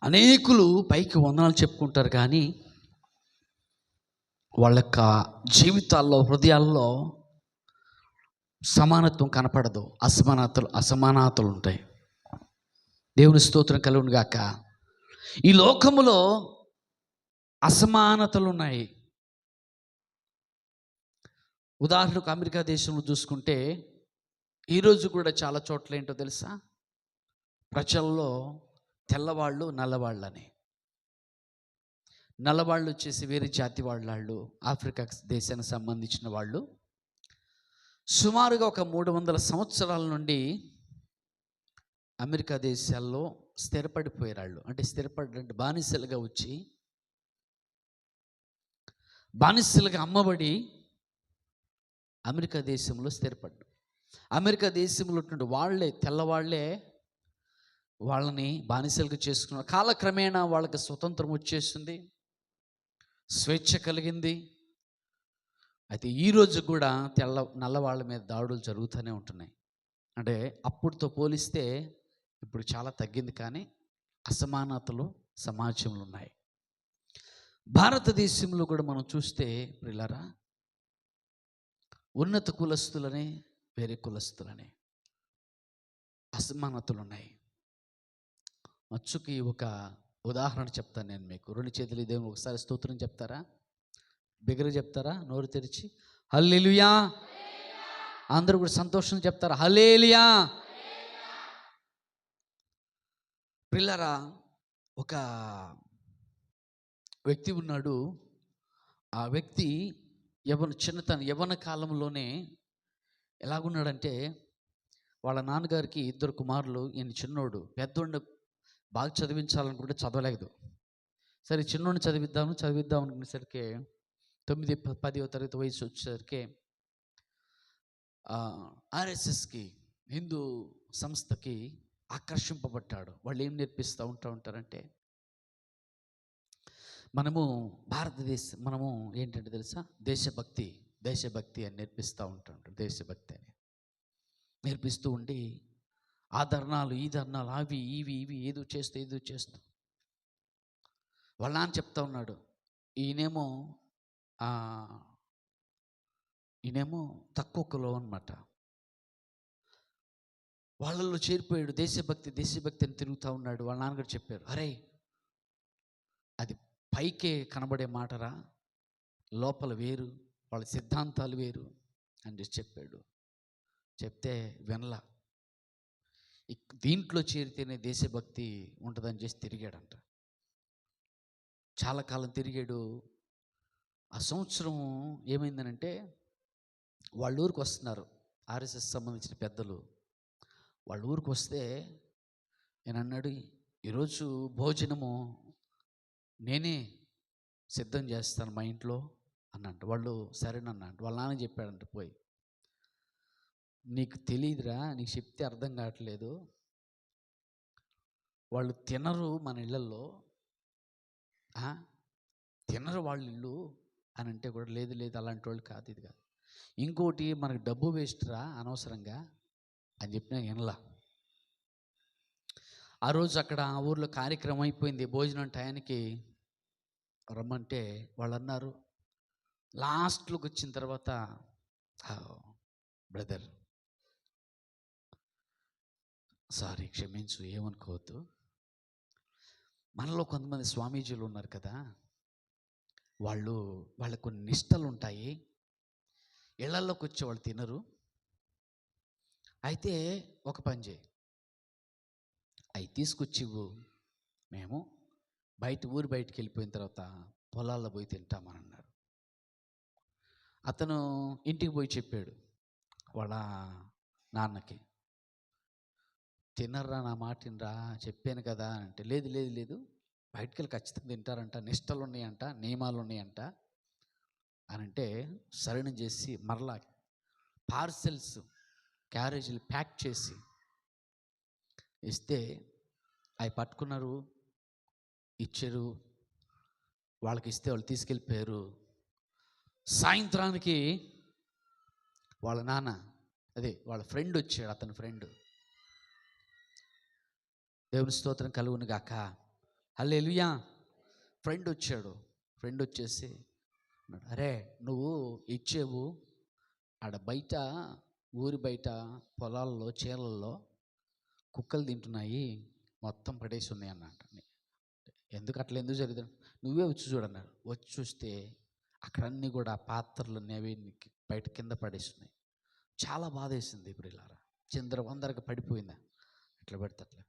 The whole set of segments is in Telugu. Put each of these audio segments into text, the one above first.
అనేకులు పైకి వందనాలు చెప్పుకుంటారు, కానీ వాళ్ళ యొక్క జీవితాల్లో, హృదయాల్లో సమానత్వం కనపడదు. అసమానతలు ఉంటాయి. దేవుని స్తోత్రం కలుగును గాక. ఈ లోకములో అసమానతలు ఉన్నాయి. ఉదాహరణకు అమెరికా దేశంలో చూసుకుంటే ఈరోజు కూడా చాలా చోట్ల ఏంటో తెలుసా, ప్రజల్లో తెల్లవాళ్ళు నల్లవాళ్ళని, నల్లవాళ్ళు వచ్చేసి వేరే జాతి వాళ్ళు, ఆఫ్రికా దేశానికి సంబంధించిన వాళ్ళు సుమారుగా ఒక 300 సంవత్సరాల నుండి అమెరికా దేశాల్లో స్థిరపడిపోయారు. అంటే స్థిరపడి బానిసలుగా వచ్చి, బానిసలుగా అమ్మబడి అమెరికా దేశంలో స్థిరపడ్డారు. అమెరికా దేశంలో ఉన్నటువంటి వాళ్ళే, తెల్లవాళ్లే వాళ్ళని బానిసలుగా చేసుకున్నారు. కాలక్రమేణా వాళ్ళకి స్వతంత్రం వచ్చేసింది, స్వేచ్ఛ కలిగింది. అయితే ఈరోజు కూడా నల్లవాళ్ళ మీద దాడులు జరుగుతూనే ఉంటున్నాయి. అంటే అప్పుడుతో పోలిస్తే ఇప్పుడు చాలా తగ్గింది, కానీ అసమానతలు సమాజంలో ఉన్నాయి. భారతదేశంలో కూడా మనం చూస్తే ప్రియులారా, ఉన్నత కులస్తులని, వేరే కులస్తులని అసమానతలు ఉన్నాయి. మచ్చుకి ఒక ఉదాహరణ చెప్తాను నేను మీకు. 2 చేతులు దేవుని ఒకసారి స్తోత్రం చెప్తారా? బిగ్గర చెప్తారా? నోరు తెరిచి హల్లెలూయా. అందరూ కూడా సంతోషం చెప్తారా? హల్లెలూయా. పిల్లరా, ఒక వ్యక్తి ఉన్నాడు. ఆ వ్యక్తి యవ్వన కాలంలోనే ఎలాగున్నాడంటే, వాళ్ళ నాన్నగారికి 2 కుమారులు. ఈయన చిన్నోడు. పెద్దోడిని బాగా చదివించాలనుకుంటే చదవలేదు. సరే చిన్నోడిని చదివిద్దాం అనుకునేసరికి 9-10వ తరగతి వయసు వచ్చేసరికి ఆర్ఎస్ఎస్కి, హిందూ సంస్థకి ఆకర్షింపబడ్డాడు. వాళ్ళు ఏం నేర్పిస్తూ ఉంటారంటే, మనము ఏంటంటే తెలుసా, దేశభక్తి అని నేర్పిస్తూ ఉంటాడు. దేశభక్తి అని నేర్పిస్తూ ఉండి ఆ ధర్నాలు, ఈ ధర్నాలు, అవి ఇవి ఏదో చేస్తూ వాళ్ళ నాన్న చెప్తా ఉన్నాడు. ఈయనేమో తక్కువ కులం అన్నమాట. వాళ్ళల్లో చేరిపోయాడు. దేశభక్తి అని తిరుగుతూ ఉన్నాడు. వాళ్ళ నాన్నగారు చెప్పారు, అరే అది పైకే కనబడే మాటరా, లోపల వేరు, వాళ్ళ సిద్ధాంతాలు వేరు అని చెప్పాడు. చెప్తే వినలా. దీంట్లో చేరితేనే దేశభక్తి ఉంటుందని చేసి తిరిగాడంట. చాలా కాలం తిరిగాడు. ఆ సంవత్సరం ఏమైందనంటే, వాళ్ళ ఊరికి వస్తున్నారు ఆర్ఎస్ఎస్ సంబంధించిన పెద్దలు. వాళ్ళ ఊరికి వస్తే నేను అన్నాడు, ఈరోజు భోజనము నేనే సిద్ధం చేస్తాను మా ఇంట్లో అన్నంట. వాళ్ళు సరేనన్నంట. వాళ్ళ నాన్న చెప్పాడంట, పోయి నీకు తెలియదురా, నీకు చెప్తే అర్థం కావట్లేదు, వాళ్ళు తినరు మన ఇళ్ళల్లో, తినరు వాళ్ళ ఇల్లు అని అంటే కూడా, లేదు అలాంటి వాళ్ళు కాదు, ఇది కాదు, ఇంకోటి మనకు డబ్బు వేస్ట్ రా అనవసరంగా అని చెప్పినా వినలా. ఆ రోజు అక్కడ ఆ ఊర్లో కార్యక్రమం అయిపోయింది. భోజనం టయానికి రమ్మంటే వాళ్ళు అన్నారు, లాస్ట్లోకి వచ్చిన తర్వాత, బ్రదర్ సారీ క్షమించు, ఏమనుకోవద్దు, మనలో కొంతమంది స్వామీజీలు ఉన్నారు కదా, వాళ్ళకు కొన్ని నిష్టలు ఉంటాయి, ఇళ్లలోకి వచ్చి వాళ్ళు తినరు. అయితే ఒక పని చేయి, అవి తీసుకొచ్చివు, మేము ఊరు బయటికి వెళ్ళిపోయిన తర్వాత పొలాల్లో పోయి తింటామని అన్నారు. అతను ఇంటికి పోయి చెప్పాడు వాళ్ళ నాన్నకి, తినర్రా, నా మాటినరా, చెప్పాను కదా అంటే, లేదు బయటికి వెళ్ళి ఖచ్చితంగా తింటారంట, నిష్టలు ఉన్నాయంట, నియమాలు ఉన్నాయంట అని అంటే, సరైన చేసి మరలా పార్సెల్స్, క్యారేజీలు ప్యాక్ చేసి ఇస్తే అవి పట్టుకున్నారు, ఇచ్చారు. వాళ్ళకి ఇస్తే వాళ్ళు తీసుకెళ్ళిపోయారు. సాయంత్రానికి వాళ్ళ నాన్న, వాళ్ళ ఫ్రెండ్ వచ్చాడు. అతని ఫ్రెండ్, దేవుని స్తోత్రం కలుగును గాక, హల్లెలూయా. ఫ్రెండ్ వచ్చేసి అన్నాడు, అరే నువ్వు ఇచ్చేవు ఆడ బయట, ఊరి బయట పొలాల్లో చీలల్లో కుక్కలు తింటున్నాయి, మొత్తం పడేసి ఉన్నాయి అన్నట్టు. ఎందుకు జరుగుతుంది, నువ్వే వచ్చి చూడన్నాడు. వచ్చి చూస్తే అక్కడ అన్నీ కూడా పాత్రలు అనేవి బయట కింద పడేస్తున్నాయి. చాలా బాధ వేసింది. ఇప్పుడు ఇలా చిందరవందరగా పడిపోయిందా, అట్లా పెడితే అట్లా.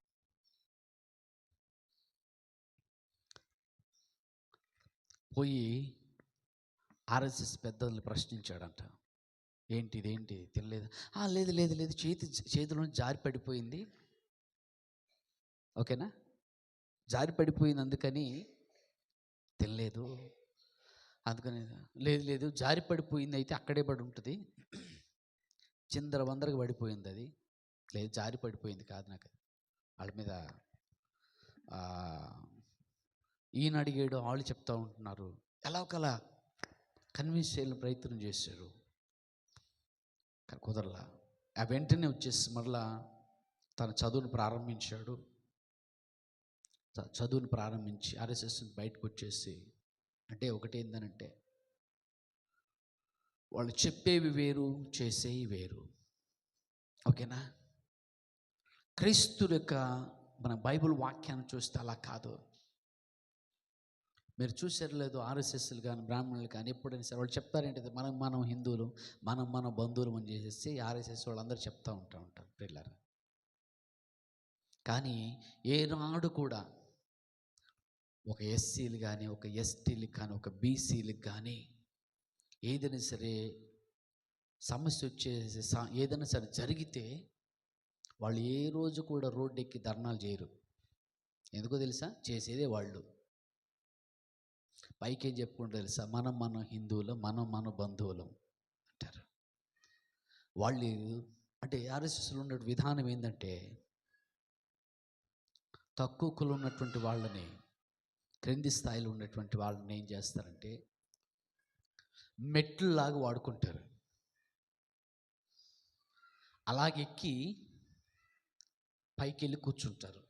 పోయి ఆర్ఎస్ఎస్ పెద్దల్ని ప్రశ్నించాడంట, ఇదేంటి తినలేదు? లేదు లేదు లేదు, చేతిలో జారి పడిపోయింది, ఓకేనా, జారి పడిపోయింది అందుకని తినలేదు. అందుకని లేదు జారి పడిపోయింది అయితే అక్కడే పడి ఉంటుంది, చిందరవందరగా పడిపోయింది అది, లేదు జారి పడిపోయింది కాదు. నాకు వాళ్ళ మీద ఈయన అడిగాడు, వాళ్ళు చెప్తూ ఉంటున్నారు, ఎలా ఒకలా కన్విన్స్ చేయాలని ప్రయత్నం చేశారు, కుదరలా. ఆ వెంటనే వచ్చేసి మరలా తన చదువును ప్రారంభించాడు. చదువుని ప్రారంభించి ఆర్ఎస్ఎస్ బయటకు వచ్చేసి, అంటే ఒకటి ఏంటంటే వాళ్ళు చెప్పేవి వేరు, చేసేవి వేరు, ఓకేనా. క్రీస్తు యొక్క మన బైబిల్ వాక్యాన్ని చూస్తే అలా కాదు. మీరు చూసారు లేదు, ఆర్ఎస్ఎస్లు కానీ బ్రాహ్మణులు కానీ ఎప్పుడైనా సరే వాళ్ళు చెప్తారేంటిది, మనం హిందువులు, మన బంధువులు అని చేసేసి ఆర్ఎస్ఎస్ వాళ్ళందరూ చెప్తూ ఉంటారు పిల్లలు. కానీ ఏనాడు కూడా ఒక ఎస్సీలు కానీ, ఒక ఎస్టీలకు కానీ, ఒక బీసీలకు కానీ ఏదైనా సరే సమస్య వచ్చేసి ఏదైనా సరే జరిగితే వాళ్ళు ఏ రోజు కూడా రోడ్డు ఎక్కి ధర్నాలు చేయరు. ఎందుకో తెలుసా, చేసేదే వాళ్ళు. పైకి ఏం చెప్పుకుంటారు తెలుసా, మన హిందువులు, మన బంధువులు అంటారు వాళ్ళు. అంటే ఆర్ఎస్ఎస్లో ఉన్న విధానం ఏంటంటే, తక్కువ కులం ఉన్నటువంటి వాళ్ళని, క్రింది స్థాయిలో ఉన్నటువంటి వాళ్ళని ఏం చేస్తారంటే మెట్లులాగా వాడుకుంటారు. అలాగెక్కి పైకి వెళ్ళి కూర్చుంటారు.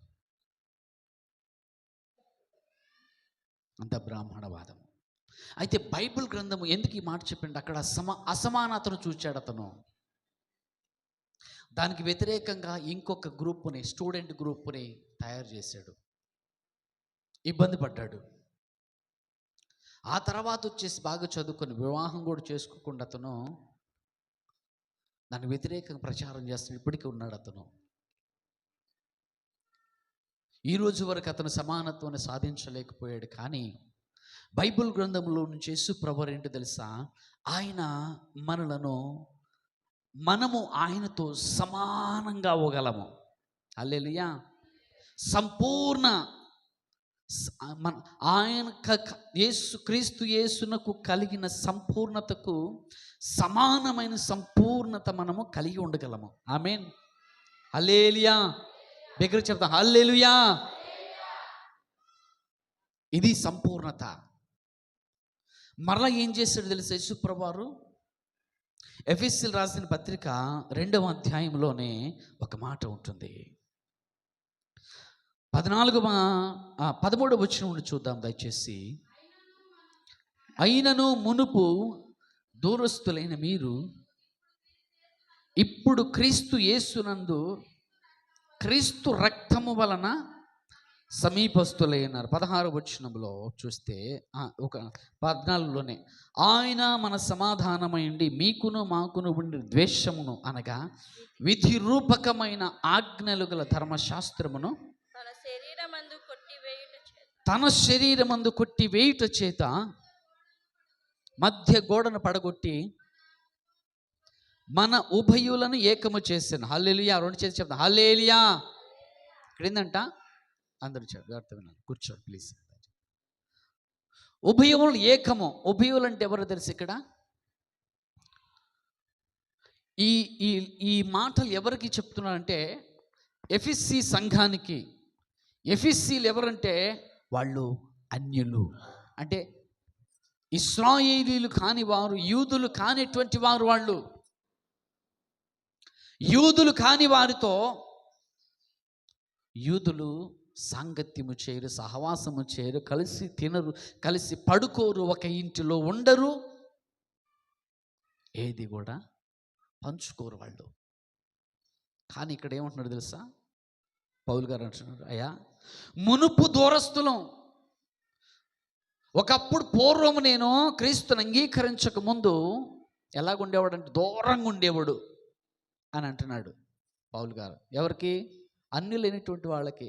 అంత బ్రాహ్మణవాదం. అయితే బైబిల్ గ్రంథము ఎందుకు ఈ మాట చెప్పిండు, అక్కడ అసమానతను చూచాడు అతను. దానికి వ్యతిరేకంగా ఇంకొక గ్రూపుని, స్టూడెంట్ గ్రూపుని తయారు చేశాడు. ఇబ్బంది పడ్డాడు. ఆ తర్వాత వచ్చేసి బాగా చదువుకొని వివాహం కూడా చేసుకోకుండా అతను దాని వ్యతిరేకంగా ప్రచారం చేస్తున్నాడు. ఇప్పటికీ ఉన్నాడు అతను. ఈరోజు వరకు అతను సమానత్వాన్ని సాధించలేకపోయాడు. కానీ బైబిల్ గ్రంథంలో నుంచి యేసు ప్రభువు ఏంటో తెలుసా, ఆయన మనము ఆయనతో సమానంగా అవ్వగలము. హల్లెలూయా. సంపూర్ణ ఆయన క్రీస్తు యేసునకు కలిగిన సంపూర్ణతకు సమానమైన సంపూర్ణత మనము కలిగి ఉండగలము. ఆమేన్. హల్లెలూయా. దగ్గర చెప్తాం, హల్లెలూయా. ఇది సంపూర్ణత. మరలా ఏం చేశాడు తెలుసా యేసు ప్రభువారు, ఎఫెసీయులకు రాసిన పత్రిక 2వ అధ్యాయంలోనే ఒక మాట ఉంటుంది. 13వ వచనం చూద్దాం దయచేసి. అయినను మునుపు దూరస్తులైన మీరు ఇప్పుడు క్రీస్తు యేసునందు క్రీస్తు రక్తము వలన సమీపస్తులైనారు. 16వ వచనంలో చూస్తే, ఒక 14లోనే, ఆయన మన సమాధానమైండి మీకును మాకును ఉండి ద్వేషమును అనగా విధి రూపకమైన ఆజ్ఞలు గల ధర్మశాస్త్రమును తన శరీరమందు కొట్టివేయుట చేత మధ్య గోడను పడగొట్టి మన ఉభయులను ఏకము చేశాను. హల్లెలూయా. 2 చేసి చెప్తాను, హల్లెలూయా. ఇక్కడ ఏందంట, అందరూ అర్థం వినాలి, కూర్చోండి ప్లీజ్. ఉభయములు ఏకము. ఉభయులు అంటే ఎవరు తెలుసు ఇక్కడ? ఈ మాటలు ఎవరికి చెప్తున్నారంటే ఎఫెసీ సంఘానికి. ఎఫెసీలు ఎవరంటే వాళ్ళు అన్యులు, అంటే ఇశ్రాయేలీలు కాని వారు, యూదులు కానిటువంటి వారు. వాళ్ళు యూదులు కాని వారితో యూదులు సాంగత్యము చేయరు, సహవాసము చేయరు, కలిసి తినరు, కలిసి పడుకోరు, ఒక ఇంటిలో ఉండరు, ఏది కూడా పంచుకోరు వాళ్ళు. కానీ ఇక్కడ ఏమంటున్నాడు తెలుసా? పౌలు గారు అంటున్నారు, అయ్యా మునుపు దూరస్తులం, ఒకప్పుడు పూర్వము నేను క్రీస్తుని అంగీకరించక ముందు ఎలాగుండేవాడు అంటే దూరంగా ఉండేవాడు అని అంటున్నాడు పౌలు గారు. ఎవరికి? అన్ని లేనిటువంటి వాళ్ళకి.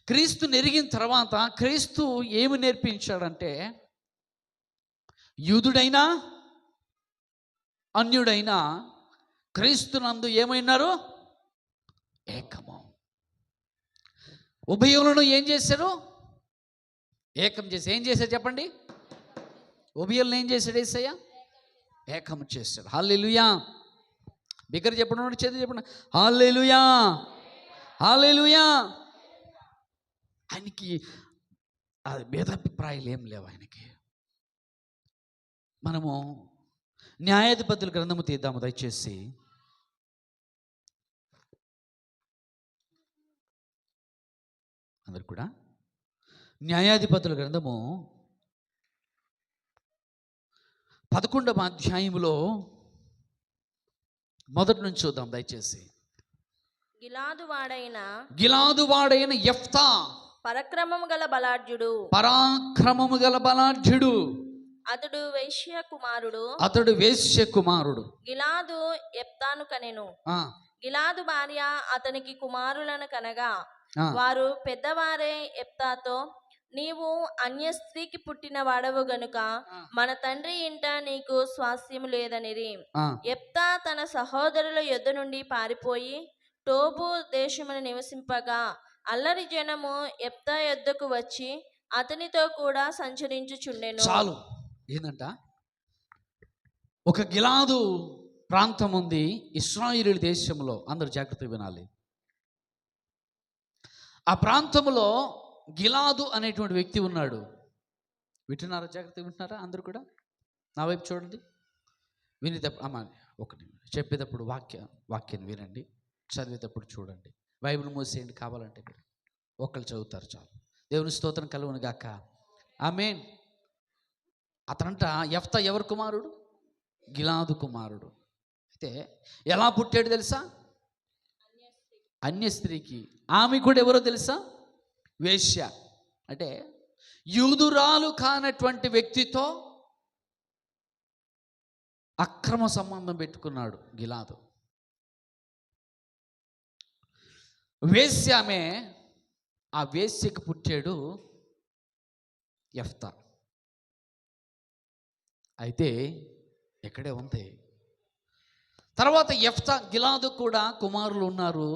క్రీస్తుని ఎరిగిన తర్వాత క్రీస్తు ఏమి నేర్పించాడంటే, యూదుడైనా అన్యుడైనా క్రీస్తునందు ఏమైనారు? ఏకము. ఉభయులను ఏం చేశారు? ఏకం చేసి. ఏం చేశారు చెప్పండి? ఉభయులను ఏం చేశాడు యేసయ్య? ఏకం చేశాడు. హల్లెలూయా. బిగ్గర చెప్పండి, చేతి చెప్పండి, హల్లెలూయా, హల్లెలూయా. ఆయనకి అది భేదాభిప్రాయాలు ఏం లేవు ఆయనకి. మనము న్యాయాధిపతుల గ్రంథము తీద్దాము దయచేసి. అందరు కూడా న్యాయాధిపతుల గ్రంథము 11వ అధ్యాయములో మొదటి నుంచి చూద్దాం దయచేసి. గిలాదు వాడైన యెఫ్తా పరాక్రమము గల బలాఢ్యుడు, అతడు వేశ్య కుమారుడు. గిలాదు యెఫ్తాను కనెను. గిలాదు భార్య అతనికి కుమారులను కనగా వారు పెద్దవారే యెఫ్తాతో, నీవు అన్య స్త్రీకి పుట్టిన వాడవు గనుక మన తండ్రి ఇంట నీకు స్వాస్థ్యము లేదనిరి. యెఫ్తా తన సహోదరుల యొద్ద నుండి పారిపోయి టోబు దేశమును నివసింపగా అల్లరి జనము యెఫ్తా యొద్దకు వచ్చి అతనితో కూడా సంచరించుచుండెను. చాలు. ఏందంట? ఒక గిలాదు ప్రాంతం ఉంది ఇశ్రాయేలు దేశంలో. అందరూ జాగ్రత్తగా వినాలి. ఆ ప్రాంతంలో గిలాదు అనేటువంటి వ్యక్తి ఉన్నాడు. వింటున్నారా? జాగ్రత్తగా వింటున్నారా? అందరూ కూడా నా వైపు చూడండి. వినేటప్పుడు అమ్మా ఒకటి చెప్పేటప్పుడు వాక్యాన్ని వినండి, చదివేటప్పుడు చూడండి. బైబిల్ మూసేయండి కావాలంటే. మీరు ఒకళ్ళు చదువుతారు చాలు. దేవుని స్తోత్రం కలుగును గాక. ఆమేన్. అతనంట యెఫ్తా ఎవరు కుమారుడు? గిలాదు కుమారుడు. అయితే ఎలా పుట్టాడు తెలుసా? అన్య స్త్రీకి. ఆమె కూడా ఎవరో తెలుసా? వేశ్య. అంటే యూదురాలు కానటువంటి వ్యక్తితో అక్రమ సంబంధం పెట్టుకున్నాడు గిలాదు. వేశ్య ఆమె. ఆ వేశ్యకు పుట్టాడు యెఫ్తా. అయితే ఎక్కడే ఉంది. తర్వాత యెఫ్తా గిలాదు కూడా కుమారులు ఉన్నారు.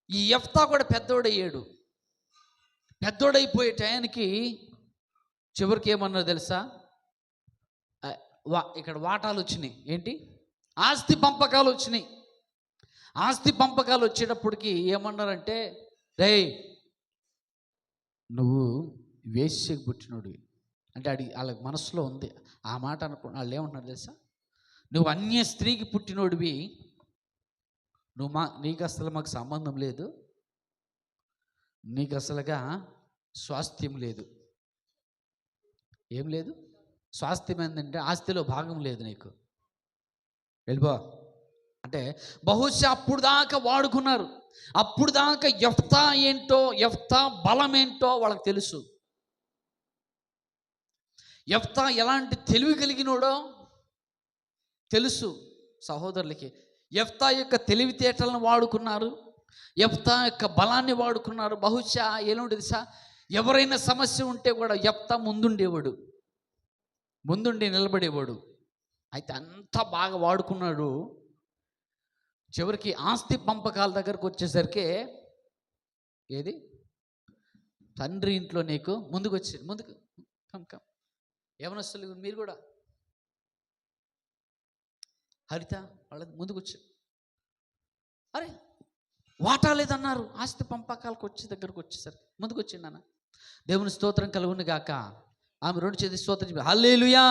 ఈ యెఫ్తా కూడా పెద్దోడయ్యాడు. పెద్దోడైపోయే టయానికి చివరికి ఏమన్నారు తెలుసా? ఇక్కడ వాటాలు వచ్చినాయి. ఏంటి? ఆస్తి పంపకాలు వచ్చినాయి. ఆస్తి పంపకాలు వచ్చేటప్పటికి ఏమన్నారంటే, రేయ్ నువ్వు వేశ్యకు పుట్టినోడివి అంటే వాళ్ళకి మనసులో ఉంది ఆ మాట. అనుకున్న వాళ్ళు ఏమంటున్నారు తెలుసా? నువ్వు అన్య స్త్రీకి పుట్టినోడివి, నీకు అసలు మాకు సంబంధం లేదు, నీకు అసలుగా స్వాస్థ్యం లేదు. ఏం లేదు? స్వాస్థ్యం ఏంటంటే ఆస్తిలో భాగం లేదు నీకు, వెళ్ళిపో అంటే. బహుశా అప్పుడు దాకా వాడుకున్నారు. అప్పుడు దాకా యెఫ్తా ఏంటో, యెఫ్తా బలం ఏంటో వాళ్ళకి తెలుసు. యెఫ్తా ఎలాంటి తెలివి కలిగినోడో తెలుసు సహోదరులకి. యెఫ్తా యొక్క తెలివితేటలను వాడుకున్నారు, యెఫ్తా యొక్క బలాన్ని వాడుకున్నారు. బహుశా ఏలుండి తెలుసా? ఎవరైనా సమస్య ఉంటే కూడా యెఫ్తా ముందుండేవాడు, ముందుండి నిలబడేవాడు. అయితే అంతా బాగా వాడుకున్నాడు. చివరికి ఆస్తి పంపకాల దగ్గరకు వచ్చేసరికి ఏది? తండ్రి ఇంట్లో నీకు ముందుకు వచ్చి ముందుకు కమ్ యవనస్తులు మీరు కూడా హరిత వాళ్ళ ముందుకు వచ్చి, అరే వాటా లేదన్నారు. ఆస్తి పంపకాలకు దగ్గరకు వచ్చేసరికి ముందుకు వచ్చిండు అన్న. దేవుని స్తోత్రం కలుగును గాక. ఆమె రెండు చేతి స్తోత్రం చెప్పి హల్లెలూయా.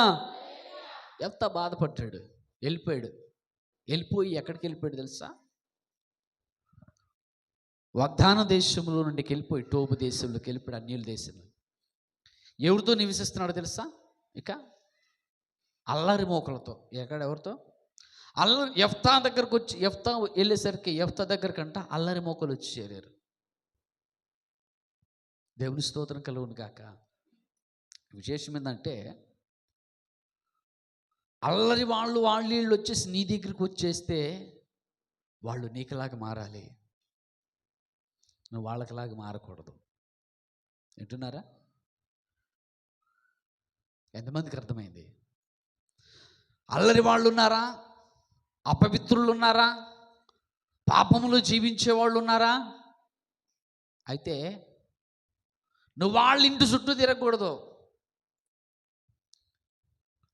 ఎంత బాధపడ్డాడు. వెళ్ళిపోయాడు. వెళ్ళిపోయి ఎక్కడికి వెళ్ళిపోయాడు తెలుసా? వాగ్దాన దేశంలో నుండి వెళ్ళిపోయి టోబు దేశంలోకి వెళ్ళిపోయి అన్యుల దేశంలో ఎవరితో నివసిస్తున్నాడో తెలుసా? ఇక అల్లరి మోకలతో. ఎవరితో? యెఫ్తా దగ్గరకు వచ్చి, యెఫ్తా వెళ్ళేసరికి యెఫ్తా దగ్గరకంట అల్లరి మోకలు వచ్చి చేరారు. దేవుని స్తోత్రం కలుగును గాక. విశేషం ఏంటంటే అల్లరి వాళ్ళు వీళ్ళు వచ్చేసి నీ దగ్గరికి వచ్చేస్తే వాళ్ళు నీకులాగా మారాలి, నువ్వు వాళ్ళకిలాగా మారకూడదు. వింటున్నారా? ఎంతమందికి అర్థమైంది? అల్లరి వాళ్ళు ఉన్నారా? అపవిత్రులు ఉన్నారా? పాపములు జీవించే వాళ్ళు ఉన్నారా? అయితే నువ్వు వాళ్ళ ఇంటి చుట్టూ తిరగకూడదు.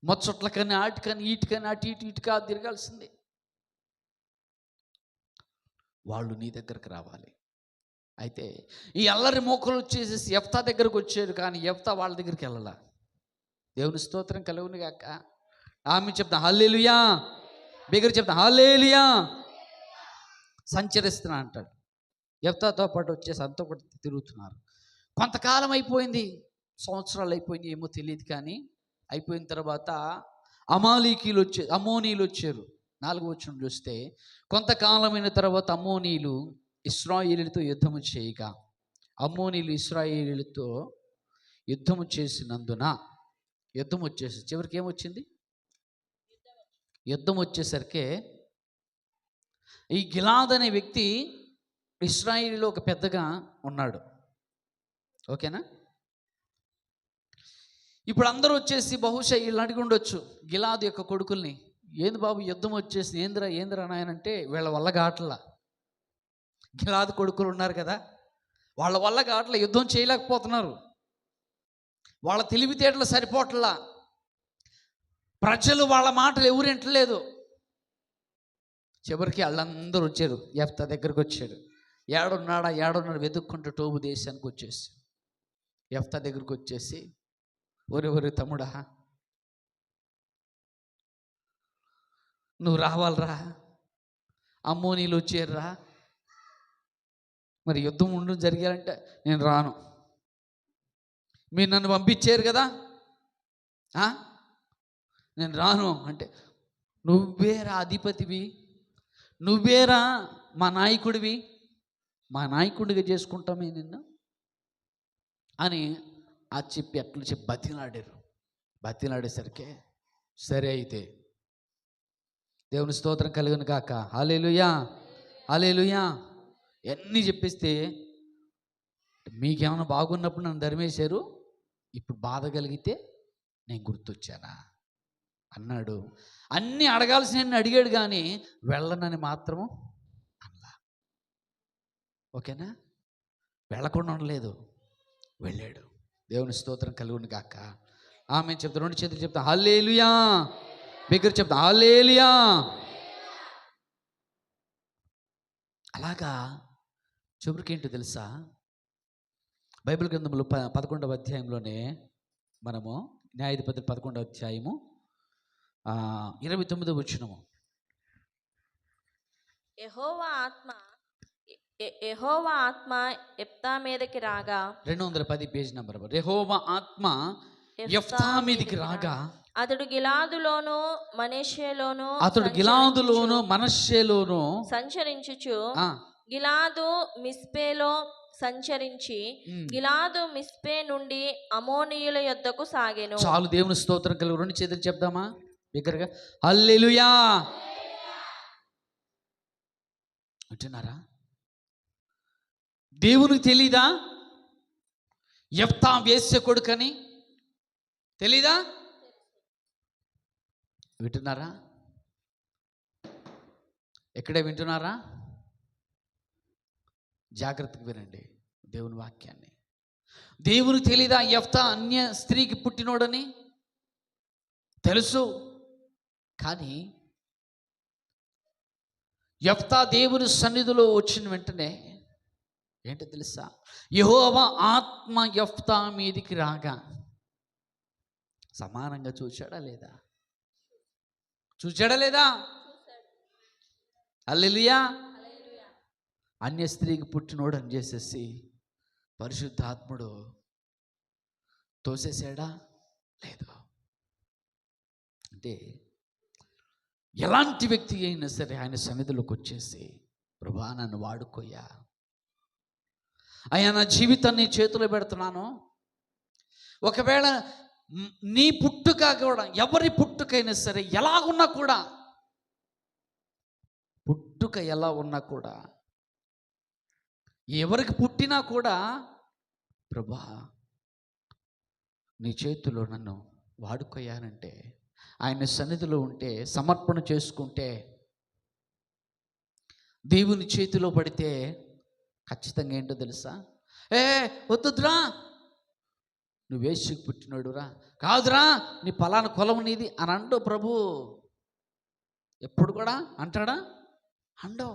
మొచ్చట్లకని ఆటికని ఈటికని అటు ఇటు కాదు తిరగాల్సింది. వాళ్ళు నీ దగ్గరకు రావాలి. అయితే ఈ అల్లరి మోకలు వచ్చేసేసి యెఫ్తా దగ్గరకు వచ్చారు, కానీ యెఫ్తా వాళ్ళ దగ్గరికి వెళ్ళాల. దేవుని స్తోత్రం కలుగును గాక. ఆమె చెప్తా హల్లెలూయా, బిగ్గర చెప్తా హల్లెలూయా. సంచరిస్తున్నా అంటాడు. యెఫ్తాతో పాటు వచ్చేసి అంతా కూడా తిరుగుతున్నారు. కొంతకాలం అయిపోయింది, సంవత్సరాలు అయిపోయింది, ఏమో తెలియదు. కానీ అయిపోయిన తర్వాత అమ్మోనీలు వచ్చారు. 4వ వచనం చూస్తే, కొంతకాలమైన తర్వాత అమ్మోనీలు ఇశ్రాయేలుతో యుద్ధము చేయగా, అమ్మోనీలు ఇశ్రాయేలుతో యుద్ధము చేసినందున యుద్ధం వచ్చేసి చివరికి ఏమొచ్చింది? యుద్ధం వచ్చేసరికి ఈ గిలాద్ అనే వ్యక్తి ఇశ్రాయేలులో ఒక పెద్దగా ఉన్నాడు. ఓకేనా? ఇప్పుడు అందరూ వచ్చేసి బహుశా వీళ్ళు అడిగి ఉండొచ్చు గిలాదు యొక్క కొడుకుల్ని, ఏంది బాబు యుద్ధం వచ్చేసి, ఏంద్రా నాయనంటే వీళ్ళ వల్ల కావట్లా. గిలాదు కొడుకులు ఉన్నారు కదా, వాళ్ళ వల్ల కావట్లా, యుద్ధం చేయలేకపోతున్నారు, వాళ్ళ తెలివితేటలు సరిపోవట్లా, ప్రజలు వాళ్ళ మాటలు ఎవరు వింటలేదు. చివరికి వాళ్ళందరూ వచ్చారు. యెఫ్తా దగ్గరకు వచ్చాడు. ఏడున్నాడు వెతుక్కుంటూ టోబు దేశానికి వచ్చేసి యెఫ్తా దగ్గరకు వచ్చేసి, ఒరే తమ్ముడా, నువ్వు రావాలరా, అమ్మోనీలు వచ్చారురా, మరి యుద్ధం జరిగారంటే నేను రాను. మీరు నన్ను పంపించారు కదా, నేను రాను అంటే, నువ్వేరా అధిపతివి, నువ్వేరా మా నాయకుడివి, మా నాయకుడిగా చేసుకుంటామే నిన్ను అని చెప్పి అట్లా చెప్పి బతిలాడేసరికి సరే అయితే దేవుని స్తోత్రం కలుగును గాక. హల్లెలూయా, హల్లెలూయా. ఎన్ని చెప్పేస్తే, మీకేమైనా బాగున్నప్పుడు నన్ను ధర్మేశారు, ఇప్పుడు బాధ కలిగితే నేను గుర్తొచ్చానా అన్నాడు. అన్నీ అడగాల్సిన అడిగాడు, కానీ వెళ్ళనని మాత్రము అన్నా. ఓకేనా? వెళ్ళకుండా ఉండలేదు, వెళ్ళాడు. దేవుని స్తోత్రం కలుగును గాక. ఆమె చెప్తా, 2 చేతులు చెప్తా హల్లెలూయా, బిగ్గర చెప్తా హల్లెలూయా. అలాగా చివరికేంటో తెలుసా? బైబిల్ గ్రంథంలో 11వ అధ్యాయంలోనే మనము న్యాయాధిపతులు 11వ అధ్యాయము 29వ వచనము, యెహోవా ఆత్మ యెఫ్తా మీదకి రాగా, 210 పేజ్ నంబర్. యెహోవా ఆత్మ యెఫ్తా మీదకి రాగా, అతడు గిలాదులోను మనష్షేలోను సంచరించుచు గిలాదు మిస్పేలో సంచరించి గిలాదు మిస్పే నుండి అమోనీయుల యొద్దకు సాగెను. చాలు. దేవుని స్తోత్రం కలుగు. 2 చేతులు చెప్దామా బిగ్గరగా హల్లెలూయా. వింటున్నారా? దేవునికి తెలీదా యెఫ్తా వేశ్య కొడుకని? తెలీదా? వింటున్నారా? ఎక్కడే వింటున్నారా? జాగ్రత్తగా వినండి దేవుని వాక్యాన్ని. దేవునికి తెలీదా యెఫ్తా అన్య స్త్రీకి పుట్టినోడని? తెలుసు. కానీ యెఫ్తా దేవుని సన్నిధిలో వచ్చిన వెంటనే ఏంటో తెలుసా? యెహోవా ఆత్మ యెఫ్తా మీదికి రాగా సమానంగా చూచాడా లేదా? హల్లెలూయా. అన్య స్త్రీకి పుట్టినోడు అని చేసేసి పరిశుద్ధాత్ముడు తోసేసాడా? లేదు. అంటే ఎలాంటి వ్యక్తి అయినా సరే ఆయన సన్నిధిలోకి వచ్చేసి, ప్రభువా నన్ను వాడుకోయ్యా, అయ్యా నా జీవితాన్ని చేతిలో పెడుతున్నాను. ఒకవేళ నీ పుట్టుక కూడా, ఎవరి పుట్టుకైనా సరే ఎలాగున్నా కూడా, పుట్టుక ఎలా ఉన్నా కూడా, ఎవరికి పుట్టినా కూడా, ప్రభువా నీ చేతిలో నన్ను వాడుకోయానంటే, ఆయన సన్నిధిలో ఉంటే, సమర్పణ చేసుకుంటే, దేవుని చేతిలో పడితే ఖచ్చితంగా ఏంటో తెలుసా? వద్దురా, నువ్వు వేశ్యకు పుట్టినాడురా, కాదురా నీ పలానా కులం నీది అని అండో ప్రభు. ఎప్పుడు కూడా అంటాడా? అండో.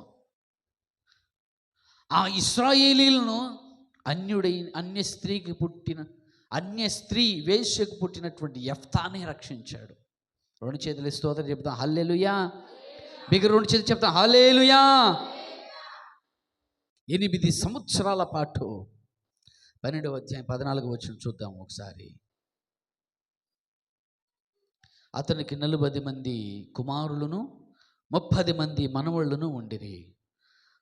ఆ ఇశ్రాయేలీలను అన్య స్త్రీ వేశ్యకు పుట్టినటువంటి యెఫ్తానే రక్షించాడు. రెండు చేతులు స్తోత్రం చెప్తాం, హల్లెలూయా. బిగ్గర రెండు చేతులు చెప్తాం, హల్లెలూయా. 8 సంవత్సరాల పాటు 12వ అధ్యాయం 14వ వచనం చూద్దాం ఒకసారి. అతనికి 40 మంది కుమారులను 30 మంది మనవళ్ళను ఉండిరి.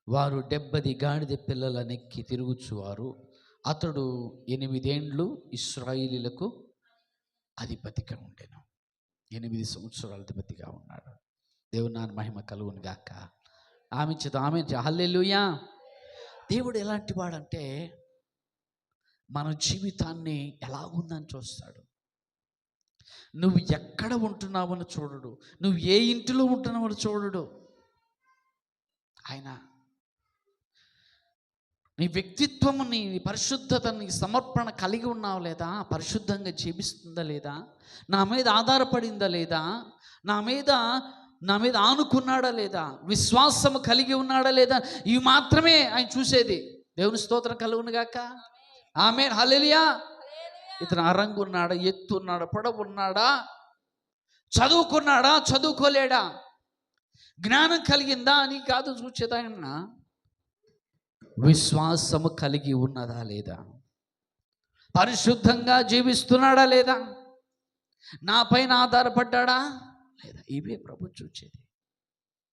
వారు 70 గాడిద పిల్లల నెక్కి తిరుగుచువారు. అతడు 8 ఏండ్లు ఇశ్రాయేలీలకు అధిపతిగా ఉండెను. 8 సంవత్సరాల అధిపతిగా ఉన్నాడు. దేవుని నామమునకు మహిమ కలుగును గాక. ఆమె హల్లెలూయా. దేవుడు ఎలాంటి వాడంటే, మన జీవితాన్ని ఎలా ఉందని చూస్తాడు. నువ్వు ఎక్కడ ఉంటున్నావని చూడడు, నువ్వు ఏ ఇంటిలో ఉంటున్నావని చూడడు. ఆయన నీ వ్యక్తిత్వము, నీ పరిశుద్ధత, నీ సమర్పణ కలిగి ఉన్నావు లేదా, పరిశుద్ధంగా జీవిస్తుందా లేదా, నా మీద ఆధారపడిందా లేదా, నా మీద ఆనుకున్నాడా లేదా, విశ్వాసము కలిగి ఉన్నాడా లేదా, ఇవి మాత్రమే ఆయన చూసేది. దేవుని స్తోత్రం కలుగును గాక. ఆమేన్, హల్లెలూయా. ఇతను అరంగు ఉన్నాడా, ఎత్తు ఉన్నాడా, పొడవు ఉన్నాడా, చదువుకున్నాడా, చదువుకోలేడా, జ్ఞానం కలిగిందా అని కాదు చూసేది. ఆయన విశ్వాసము కలిగి ఉన్నదా లేదా, పరిశుద్ధంగా జీవిస్తున్నాడా లేదా, నా పైన ఆధారపడ్డాడా లేదా, ఇవే ప్రభు చూచేది.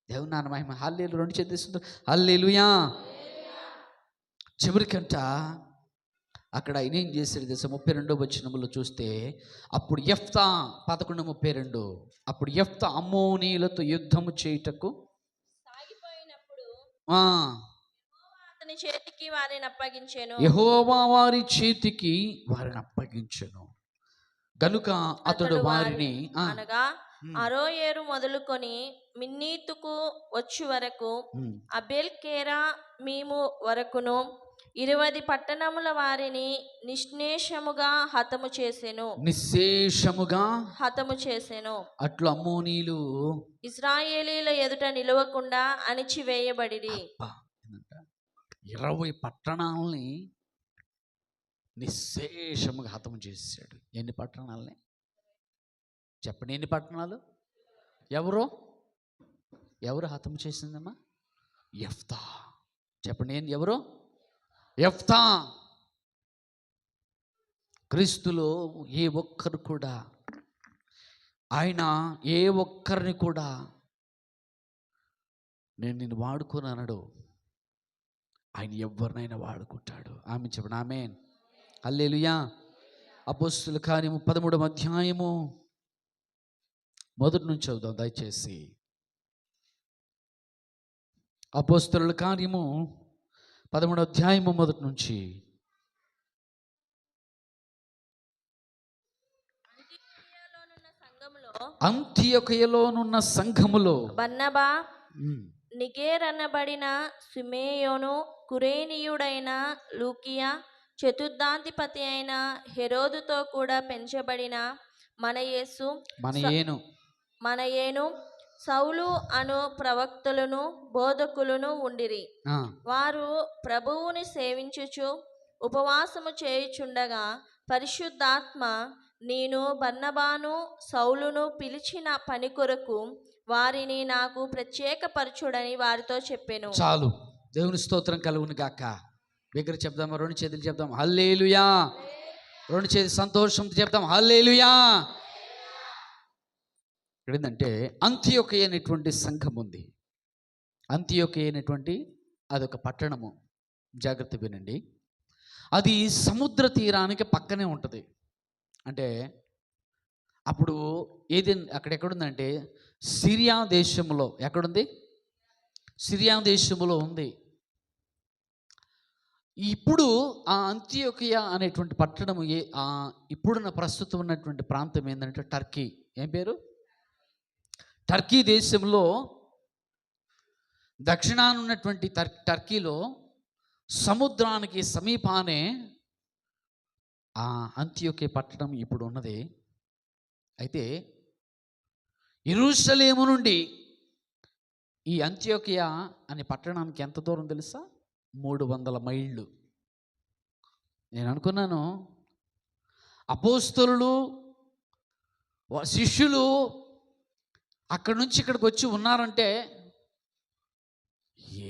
దేవుని నామమునకు మహిమ. హల్లెలూయా. రెండు చేతులు హల్లెలూయా. చివరికంట అక్కడ ఆయన ఏం చేశాడు తెలుసా? 32వ వచనములో చూస్తే, అప్పుడు యెఫ్తా 11:32, అప్పుడు యెఫ్తా అమ్మోనీయులతో యుద్ధము చేయుటకు సాగిపోయినప్పుడు అతని చేతికి వారిని అప్పగించెను. యెహోవా వారి చేతికి వారిని అప్పగించెను గనుక అతడు వారిని అనగా అరోయేరు మొదలుకొని మిన్నీతుకు వచ్చు వరకు, అబేల్ కేరా మీము వరకును 20 పట్టణముల వారిని నిశ్శేషముగా హతము చేసెను. అట్లు అమ్మోనీయులు ఇశ్రాయేలీల ఎదుట నిలవకుండా అణిచివేయబడిరి. 20 పట్టణాలని నిశ్శేషముగా హతము చేశాడు. ఎన్ని పట్టణాలని చెప్పండి? ఎన్ని పట్టణాలు? ఎవరు హతము చేసిందమ్మా? యెఫ్తా. చెప్పండి, ఎవరు? యెఫ్తా. క్రీస్తులో ఏ ఒక్కరు కూడా, ఆయన ఏ ఒక్కరిని కూడా నేను నిన్ను వాడుకోనన్నాడు. ఆయన ఎవరినైనా వాడుకుంటాడు. ఆమె చెప్పండి, ఆమేన్, హల్లెలూయా. అపోస్తలుల కార్యము 13వ అధ్యాయము మొదటి నుంచి చదువుదాం దయచేసి. అపోస్తలుల కార్యము 13వ అధ్యాయము మొదటి నుంచి. అంతియొకయలోనున్న సంఘములో బర్నబా, నిగేర్ అనబడిన సిమెయోను, కురేనీయుడైన లూకియా, చతుర్థాధిపతి అయిన హెరోదుతో కూడా పెంచబడిన మనయేను, సౌలు అను ప్రవక్తలను బోధకులను ఉండిరి. వారు ప్రభువుని సేవించుచు ఉపవాసము చేయుచుండగా పరిశుద్ధాత్మ, నేను బర్నబాను సౌలును పిలిచిన పని కొరకు వారిని నాకు ప్రత్యేకపరచుడని వారితో చెప్పెను. చాలు. దేవుని స్తోత్రం కలుగును గాక. దగ్గర చెప్దామా? రెండు చేతులు చెప్దాం హల్లెలూయా. రెండు చేతులు సంతోషంతో చెప్దాం హల్లెలూయా. ఇక్కడ ఏంటంటే అంతియోకియ అనేటువంటి సంఘం ఉంది. అంతియోకియ అనేటువంటి అదొక పట్టణము. జాగ్రత్త వినండి. అది సముద్ర తీరానికి పక్కనే ఉంటుంది. అంటే అప్పుడు ఏది అక్కడెక్కడుందంటే సిరియా దేశంలో. ఎక్కడుంది? సిరియా దేశంలో ఉంది. ఇప్పుడు ఆ అంతియోకియ అనేటువంటి పట్టణము ఇప్పుడున్న ప్రస్తుతం ఉన్నటువంటి ప్రాంతం ఏంటంటే టర్కీ. ఏం పేరు? టర్కీ దేశంలో దక్షిణాన ఉన్నటువంటి టర్కీలో సముద్రానికి సమీపానే ఆ అంతియోకియ పట్టణం ఇప్పుడు ఉన్నది. అయితే యెరూషలేము నుండి ఈ అంతియోకియ అనే పట్టణానికి ఎంత దూరం తెలుసా? 300 మైళ్ళు. నేను అనుకున్నాను అపోస్తలులు శిష్యులు అక్కడి నుంచి ఇక్కడికి వచ్చి ఉన్నారంటే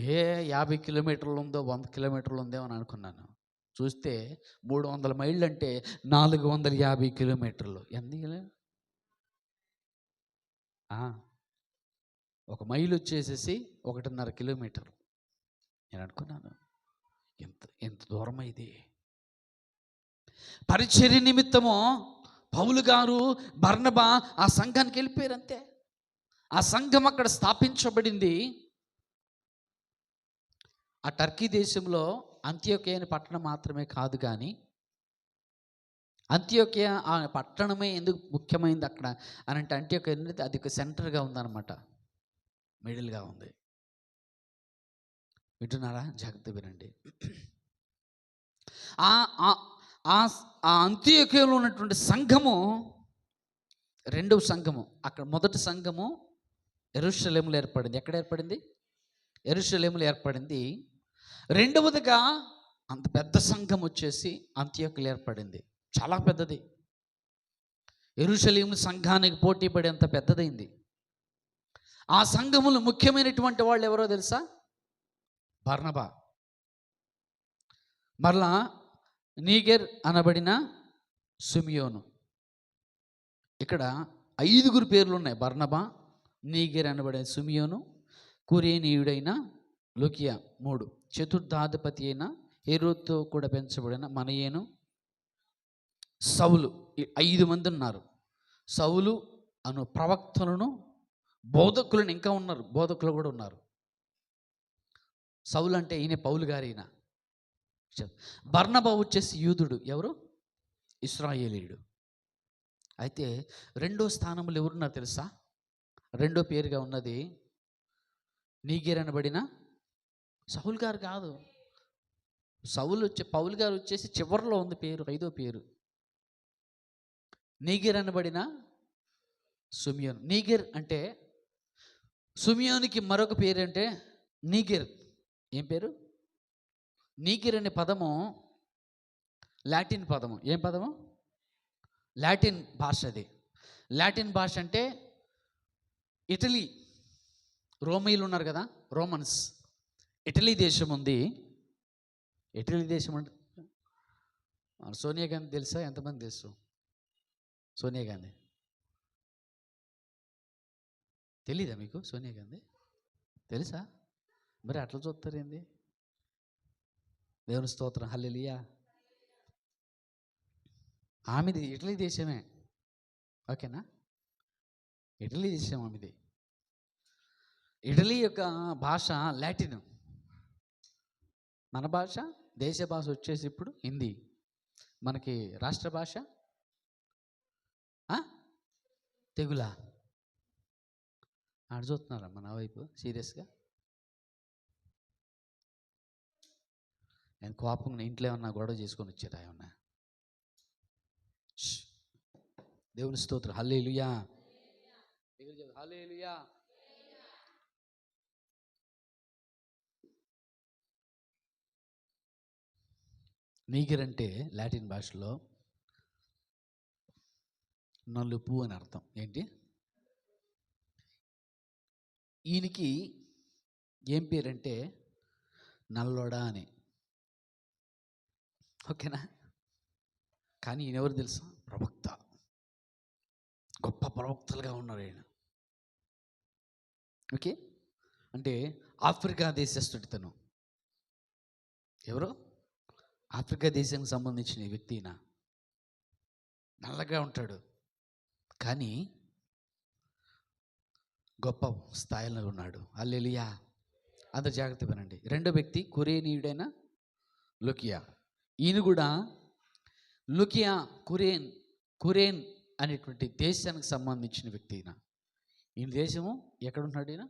ఏ 50 కిలోమీటర్లు ఉందో 100 కిలోమీటర్లు ఉందేమో అని అనుకున్నాను. చూస్తే 300 మైళ్ళు అంటే 450 కిలోమీటర్లు. ఎందుకు? ఒక మైలు వచ్చేసేసి 1.5 కిలోమీటర్లు. నేను అనుకున్నాను ఎంత దూరం ఇది. పరిచర్య నిమిత్తము పౌలు గారు బర్నబా ఆ సంఘానికి వెళ్ళిపోయారు అంతే. ఆ సంఘం అక్కడ స్థాపించబడింది. ఆ టర్కీ దేశంలో అంతియోకియ అనే పట్టణం మాత్రమే కాదు, కానీ అంతియోకియ ఆ పట్టణమే ఎందుకు ముఖ్యమైనది అక్కడ అని అంటే అంతియోకియ అనేది అది ఒక సెంటర్గా ఉందన్నమాట, మిడిల్గా ఉంది. వింటున్నారా? జాగ్రత్త వినండి. ఆ అంతియోకియలో ఉన్నటువంటి సంఘము రెండవ సంఘము. అక్కడ మొదటి సంఘము యెరూషలేములో ఏర్పడింది. ఎక్కడ ఏర్పడింది? యెరూషలేములో ఏర్పడింది. రెండవదిగా అంత పెద్ద సంఘం వచ్చేసి అంతియోకియలో ఏర్పడింది. చాలా పెద్దది. యెరూషలేము సంఘానికి పోటీ పడేంత పెద్దదైంది. ఆ సంఘములో ముఖ్యమైనటువంటి వాళ్ళు ఎవరో తెలుసా? బర్నబా, మరలా నీగెర్ అనబడిన సిమియోను. ఇక్కడ 5 పేర్లు ఉన్నాయి. బర్నబా, నీగెర్ అనబడిన సిమియోను, కురేనీయుడైన లూకియా 3, చతుర్థాధిపతి అయిన హేరోదుతో కూడా పెంచబడిన మనయేను, సౌలు. 5 మంది ఉన్నారు. సౌలు అను ప్రవక్తలను, బోధకులను ఇంకా ఉన్నారు. బోధకులు కూడా ఉన్నారు. సౌలు అంటే ఈయన పౌలు గారు. ఈయన బర్నబా వచ్చేసి యూదుడు. ఎవరు? ఇశ్రాయేలీయుడు. అయితే రెండో స్థానంలో ఎవరున్నారు తెలుసా? రెండో పేరుగా ఉన్నది నీగెర్ అనబడిన సౌలు గారు కాదు. పౌలు గారు వచ్చేసి చివరిలో ఉంది పేరు, 5వ పేరు. నీగెర్ అనబడిన సిమియోను. నీగెర్ అంటే సిమియోనికి మరొక పేరు అంటే నీగెర్. ఏం పేరు? నీగెర్ అనే పదము లాటిన్ పదము. ఏం పదము? లాటిన్ భాష. అది లాటిన్ భాష అంటే ఇటలీ, రోమీలు ఉన్నారు కదా, రోమన్స్. ఇటలీ దేశం ఉంది. ఇటలీ దేశం అంటే సోనియా గాంధీ తెలుసా? ఎంతమంది తెలుసు సోనియా గాంధీ? తెలీదా మీకు? సోనియా గాంధీ తెలుసా? మరి అట్లా చూస్తారేంది? దేవుని స్తోత్రం, హల్లెలూయా. ఆమెది ఇటలీ దేశమే. ఓకేనా? ఇటలీ దేశం ఆమెది. ఇటలీ యొక్క భాష లాటిన్. మన భాష, దేశ భాష వచ్చేసి ఇప్పుడు హిందీ. మనకి రాష్ట్ర భాష తెలుగులా? ఆడ చూస్తున్నారా మన వైపు సీరియస్గా? నేను కోపంగా ఇంట్లో ఏమన్నా గొడవ చేసుకొని వచ్చారా ఏమన్నా? దేవుని స్తోత్రం, హల్లెలూయా, హల్లెలూయా. నీగర్ అంటే లాటిన్ భాషలో నలుపు అని అర్థం. ఏంటి? ఈయనకి ఏం పేరంటే నల్లోడా అని. ఓకేనా? కానీ ఈయన ఎవరు తెలుసా? ప్రవక్త. గొప్ప ప్రవక్తలుగా ఉన్నారు ఆయన. ఓకే, అంటే ఆఫ్రికా దేశస్థుడి తను. ఎవరు? ఆఫ్రికా దేశానికి సంబంధించిన వ్యక్తి ఈయన. నల్లగా ఉంటాడు కానీ గొప్ప స్థాయిలో ఉన్నాడు. హల్లెలూయా. అందరు జాగ్రత్త వినండి. రెండో వ్యక్తి కురేనీయుడైన లుకియా. ఈయన కూడా లుకియా కురేన్ అనేటువంటి దేశానికి సంబంధించిన వ్యక్తి. ఈయన దేశము ఎక్కడున్నాడు? ఈయన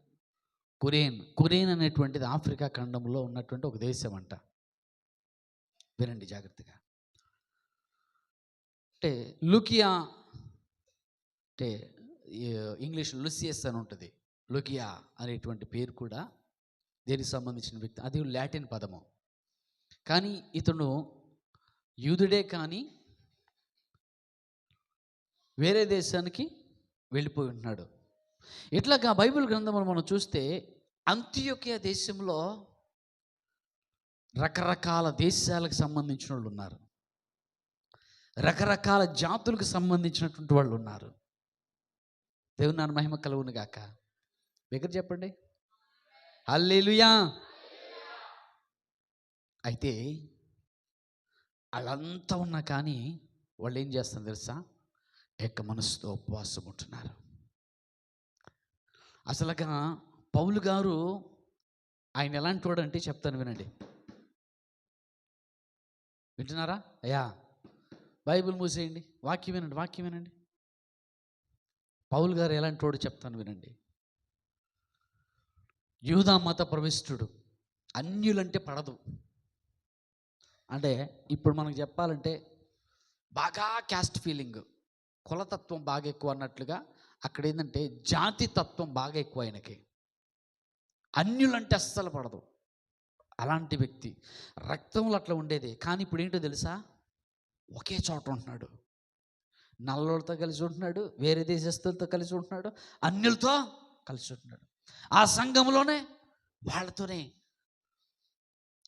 కురేన్ అనేటువంటిది ఆఫ్రికా ఖండంలో ఉన్నటువంటి ఒక దేశం అంట. వినండి జాగ్రత్తగా. అంటే లుకియా అంటే ఇంగ్లీష్ లుసియస్ అని ఉంటుంది. లుకియా అనేటువంటి పేరు కూడా దేనికి సంబంధించిన వ్యక్తి. అది లాటిన్ పదము. కానీ ఇతను యూదుడే కానీ వేరే దేశానికి వెళ్ళిపోయి ఉంటున్నాడు. ఇట్లాగా బైబిల్ గ్రంథంలో మనం చూస్తే అంతియోకియా దేశంలో రకరకాల దేశాలకు సంబంధించిన వాళ్ళు ఉన్నారు. రకరకాల జాతులకు సంబంధించినటువంటి వాళ్ళు ఉన్నారు. దేవుని నామమున మహిమ కలుగును గాక. దగ్గర చెప్పండి హల్లెలూయా. అయితే వాళ్ళంతా ఉన్నా కానీ వాళ్ళు ఏం చేస్తారు తెలుసా? ఏక మనసుతో ఉపవాసం ఉంటున్నారు. అసలుగా పౌలు గారు ఆయన ఎలాంటి వాడు అంటే చెప్తాను వినండి. వింటున్నారా? అయ్యా బైబిల్ మూసేయండి, వాక్యం వినండి. పౌలు గారు ఎలాంటి వాడు చెప్తాను వినండి. యూదా మత ప్రవిష్టుడు. అన్యులంటే పడదు. అంటే ఇప్పుడు మనకు చెప్పాలంటే బాగా క్యాస్ట్ ఫీలింగ్, కులతత్వం బాగా ఎక్కువ అన్నట్లుగా అక్కడ ఏంటంటే జాతి తత్వం బాగా ఎక్కువ ఆయనకి. అన్యులంటే అస్సలు పడదు. అలాంటి వ్యక్తి రక్తంలో అట్లా ఉండేది. కానీ ఇప్పుడు ఏంటో తెలుసా? ఒకే చోట ఉంటున్నాడు. నల్లోళ్ళతో కలిసి ఉంటున్నాడు, వేరే దేశస్తులతో కలిసి ఉంటున్నాడు, అన్యులతో కలిసి ఉంటున్నాడు. ఆ సంఘంలోనే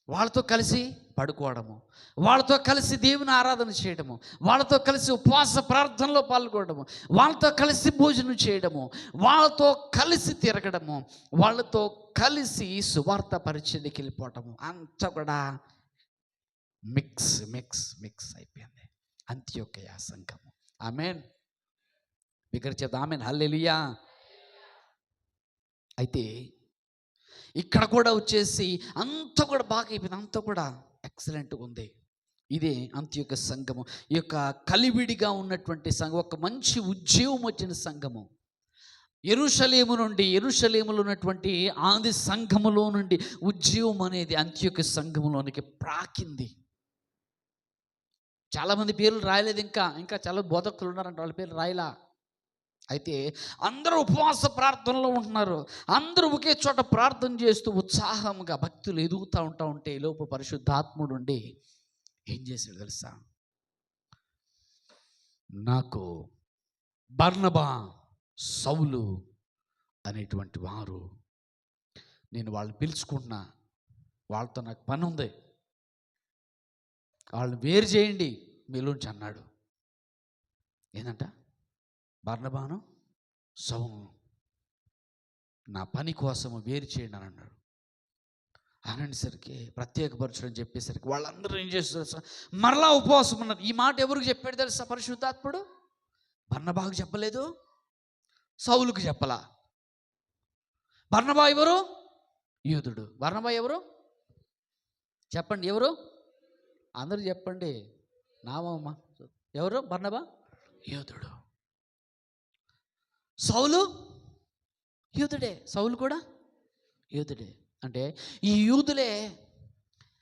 వాళ్ళతో కలిసి పడుకోవడము, వాళ్ళతో కలిసి దేవుని ఆరాధన చేయడము, వాళ్ళతో కలిసి ఉపవాస ప్రార్థనలో పాల్గొనడము, వాళ్ళతో కలిసి భోజనం చేయడము, వాళ్ళతో కలిసి తిరగడము, వాళ్ళతో కలిసి సువార్త పరిచర్యకి వెళ్ళిపోవటము, అంతా కూడా మిక్స్ అయిపోయింది అంత్యోకయ సంఘము. ఆమేన్. ఇక్కడ చెప్తా ఆమేన్ హల్లెలూయా. అయితే ఇక్కడ కూడా వచ్చేసి అంతా కూడా బాగా అయిపోయింది, అంతా కూడా ఎక్సలెంట్గా ఉంది. ఇదే అంత్యోక సంఘము. ఈ యొక్క కలివిడిగా ఉన్నటువంటి సంఘం, ఒక మంచి ఉద్యోగం వచ్చిన సంఘము. యెరూషలేములో ఉన్నటువంటి ఆది సంఘములో నుండి ఉద్యోగం అనేది అంత్యోక సంఘములోనికి ప్రాకింది. చాలామంది పేర్లు రాయలేదు. ఇంకా చాలా బోధకులు ఉన్నారంట, వాళ్ళ పేర్లు రాయలా. అయితే అందరూ ఉపవాస ప్రార్థనలో ఉంటున్నారు. అందరూ ఒకే చోట ప్రార్థన చేస్తూ ఉత్సాహంగా భక్తులు ఎదుగుతూ ఉంటే లోపు పరిశుద్ధాత్ముడు ఉండి ఏం చేశాడు తెలుసా? నాకు బర్నబా, సౌలు అనేటువంటి వారు, నేను వాళ్ళని పిలుచుకుంటున్నా, వాళ్ళతో నాకు పని ఉంది, వాళ్ళని వేరు చేయండి మీలోంచి అన్నాడు. ఏంటంట? బర్నబాను సౌలు నా పని కోసము వేరు చేయండి అని అన్నాడు. అనేసరికి ప్రత్యేకపరచడం చెప్పేసరికి వాళ్ళందరూ ఏం చేస్తారు? మరలా ఉపవాసం ఉన్నారు. ఈ మాట ఎవరికి చెప్పాడు తెలుసా? పరిశుద్ధాత్ముడు బర్నబాకు చెప్పలేదు, సౌలుకు చెప్పలా. బర్నబా ఎవరు? యూదుడు. బర్నబా ఎవరు? చెప్పండి ఎవరు? అందరూ చెప్పండి. నామమ్మ ఎవరు? బర్నబా యూదుడు. సౌలు యూదుడే. సౌలు కూడా యూదుడే. అంటే ఈ యూదులే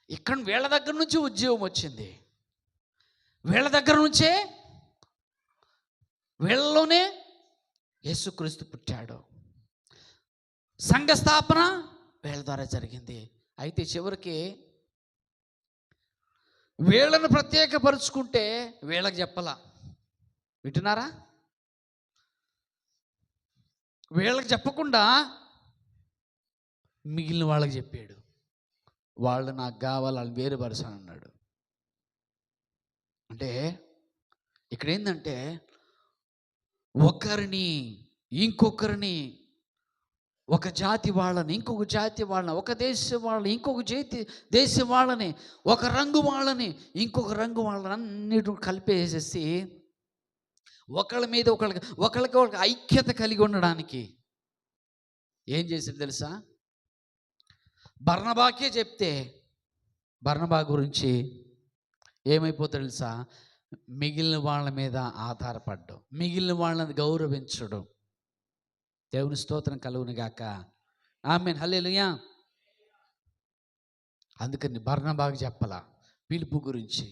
ఇక్కడ వీళ్ళ దగ్గర నుంచి ఉద్యోగం వచ్చింది, వీళ్ళ దగ్గర నుంచే, వీళ్ళలోనే యేసుక్రీస్తు పుట్టాడు, సంఘ స్థాపన వీళ్ళ ద్వారా జరిగింది. అయితే చివరికి వీళ్ళను ప్రత్యేకపరుచుకుంటే వీళ్ళకి చెప్పలా. వింటున్నారా? వీళ్ళకి చెప్పకుండా మిగిలిన వాళ్ళకి చెప్పాడు. వాళ్ళు నాకు కావాలి, వాళ్ళని వేరుపరచాను అన్నాడు. అంటే ఇక్కడ ఏంటంటే ఒకరిని ఇంకొకరిని, ఒక జాతి వాళ్ళని ఇంకొక జాతి వాళ్ళని, ఒక దేశం వాళ్ళని ఇంకొక దేశం వాళ్ళని, ఒక రంగు వాళ్ళని ఇంకొక రంగు వాళ్ళని అన్నిటి కలిపేసేసి ఒకళ్ళ మీద ఒకళ్ళకి ఐక్యత కలిగి ఉండడానికి ఏం చేశారు తెలుసా? బర్నబాకే చెప్తే బర్నబా గురించి ఏమైపోతాడు తెలుసా? మిగిలిన వాళ్ళ మీద ఆధారపడ్డం, మిగిలిన వాళ్ళని గౌరవించడం. దేవుని స్తోత్రం కలుగును గాక. ఆమేన్, హల్లెలూయా. అందుకని బర్నబాకు చెప్పలా పిలుపు గురించి.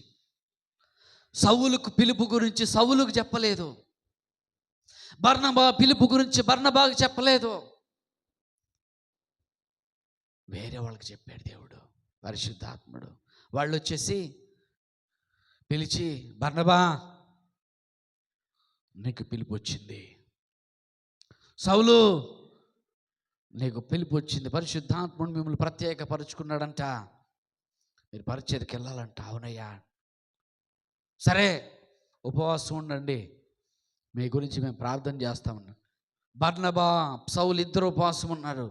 సౌలుకు పిలుపు గురించి సౌలుకు చెప్పలేదు. బర్నబా పిలుపు గురించి బర్నబాకు చెప్పలేదు. వేరే వాళ్ళకి చెప్పాడు దేవుడు, పరిశుద్ధాత్ముడు. వాళ్ళు వచ్చేసి పిలిచి, బర్నబా నీకు పిలుపు వచ్చింది, సౌలు నీకు పిలుపు వచ్చింది, పరిశుద్ధాత్ముడు మిమ్మల్ని ప్రత్యేకపరుచుకున్నాడంట, మీరు పరిచర్యకి వెళ్ళాలంట. అవునయ్యా, సరే ఉపవాసం ఉండండి, మీ గురించి మేము ప్రార్థన చేస్తామన్నా. బర్నబా సౌలు ఇద్దరు ఉపవాసం ఉన్నారు,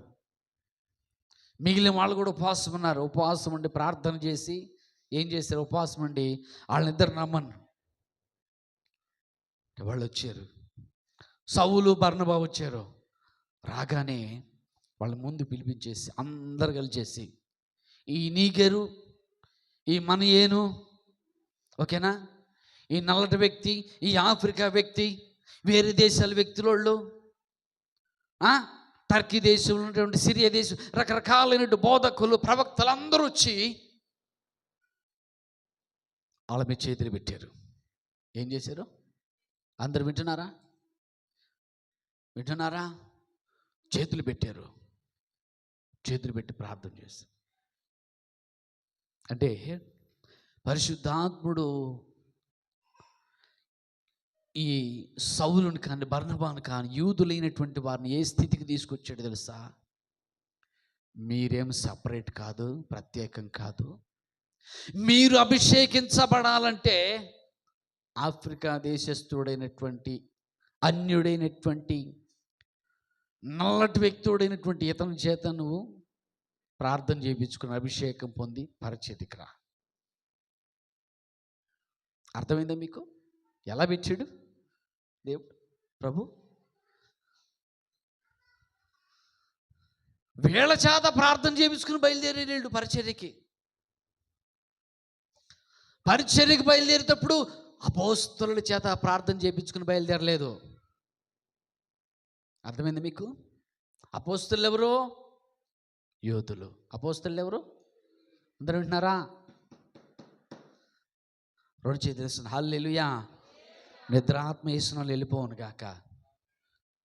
మిగిలిన వాళ్ళు కూడా ఉపవాసం ఉన్నారు. ఉపవాసం ఉండి ప్రార్థన చేసి ఏం చేశారు? ఉపవాసం ఉండి వాళ్ళనిద్దరు నమ్మను వాళ్ళు వచ్చారు. సౌలు బర్నబా వచ్చారు. రాగానే వాళ్ళ ముందు పిలిపించేసి అందరు కలిసేసి, ఈ నీగెరు, ఈ మనయేను, ఓకేనా, ఈ నల్లటి వ్యక్తి, ఈ ఆఫ్రికా వ్యక్తి, వేరే దేశాల వ్యక్తులు, టర్కీ దేశంలో ఉన్నటువంటి సిరియా దేశం, రకరకాలైన బోధకులు, ప్రవక్తలు అందరూ వచ్చి వాళ్ళ మీద చేతులు పెట్టారు. ఏం చేశారు? అందరు వింటున్నారా? చేతులు పెట్టారు. చేతులు పెట్టి ప్రార్థన చేశారు. అంటే పరిశుద్ధాత్ముడు ఈ సౌలుని కానీ బర్నబాను కానీ యూదులైనటువంటి వారిని ఏ స్థితికి తీసుకొచ్చాడు తెలుసా? మీరేం సపరేట్ కాదు, ప్రత్యేకం కాదు. మీరు అభిషేకించబడాలంటే ఆఫ్రికా దేశస్థుడైనటువంటి, అన్యుడైనటువంటి, నల్లటి వ్యక్తుడైనటువంటి ఇతని చేత నువ్వు ప్రార్థన చేయించుకుని అభిషేకం పొంది పరిచర్యకి రా. అర్థమైందా మీకు? ఎలా పెట్టాడు దేవుడు ప్రభు? వీళ్ళ చేత ప్రార్థన చేయించుకుని బయలుదేరేడు పరిచర్యకి. బయలుదేరేటప్పుడు అపోస్తలుల చేత ప్రార్థన చేయించుకుని బయలుదేరలేదు. అర్థమైంది మీకు? అపోస్తలు ఎవరు? యోధులు. అపోస్తలు ఎవరు? అందరూ వింటున్నారా? రెండు చేతులు హల్లెలూయా. నిద్రాత్మ యేసును వెళ్ళిపోవును గాక.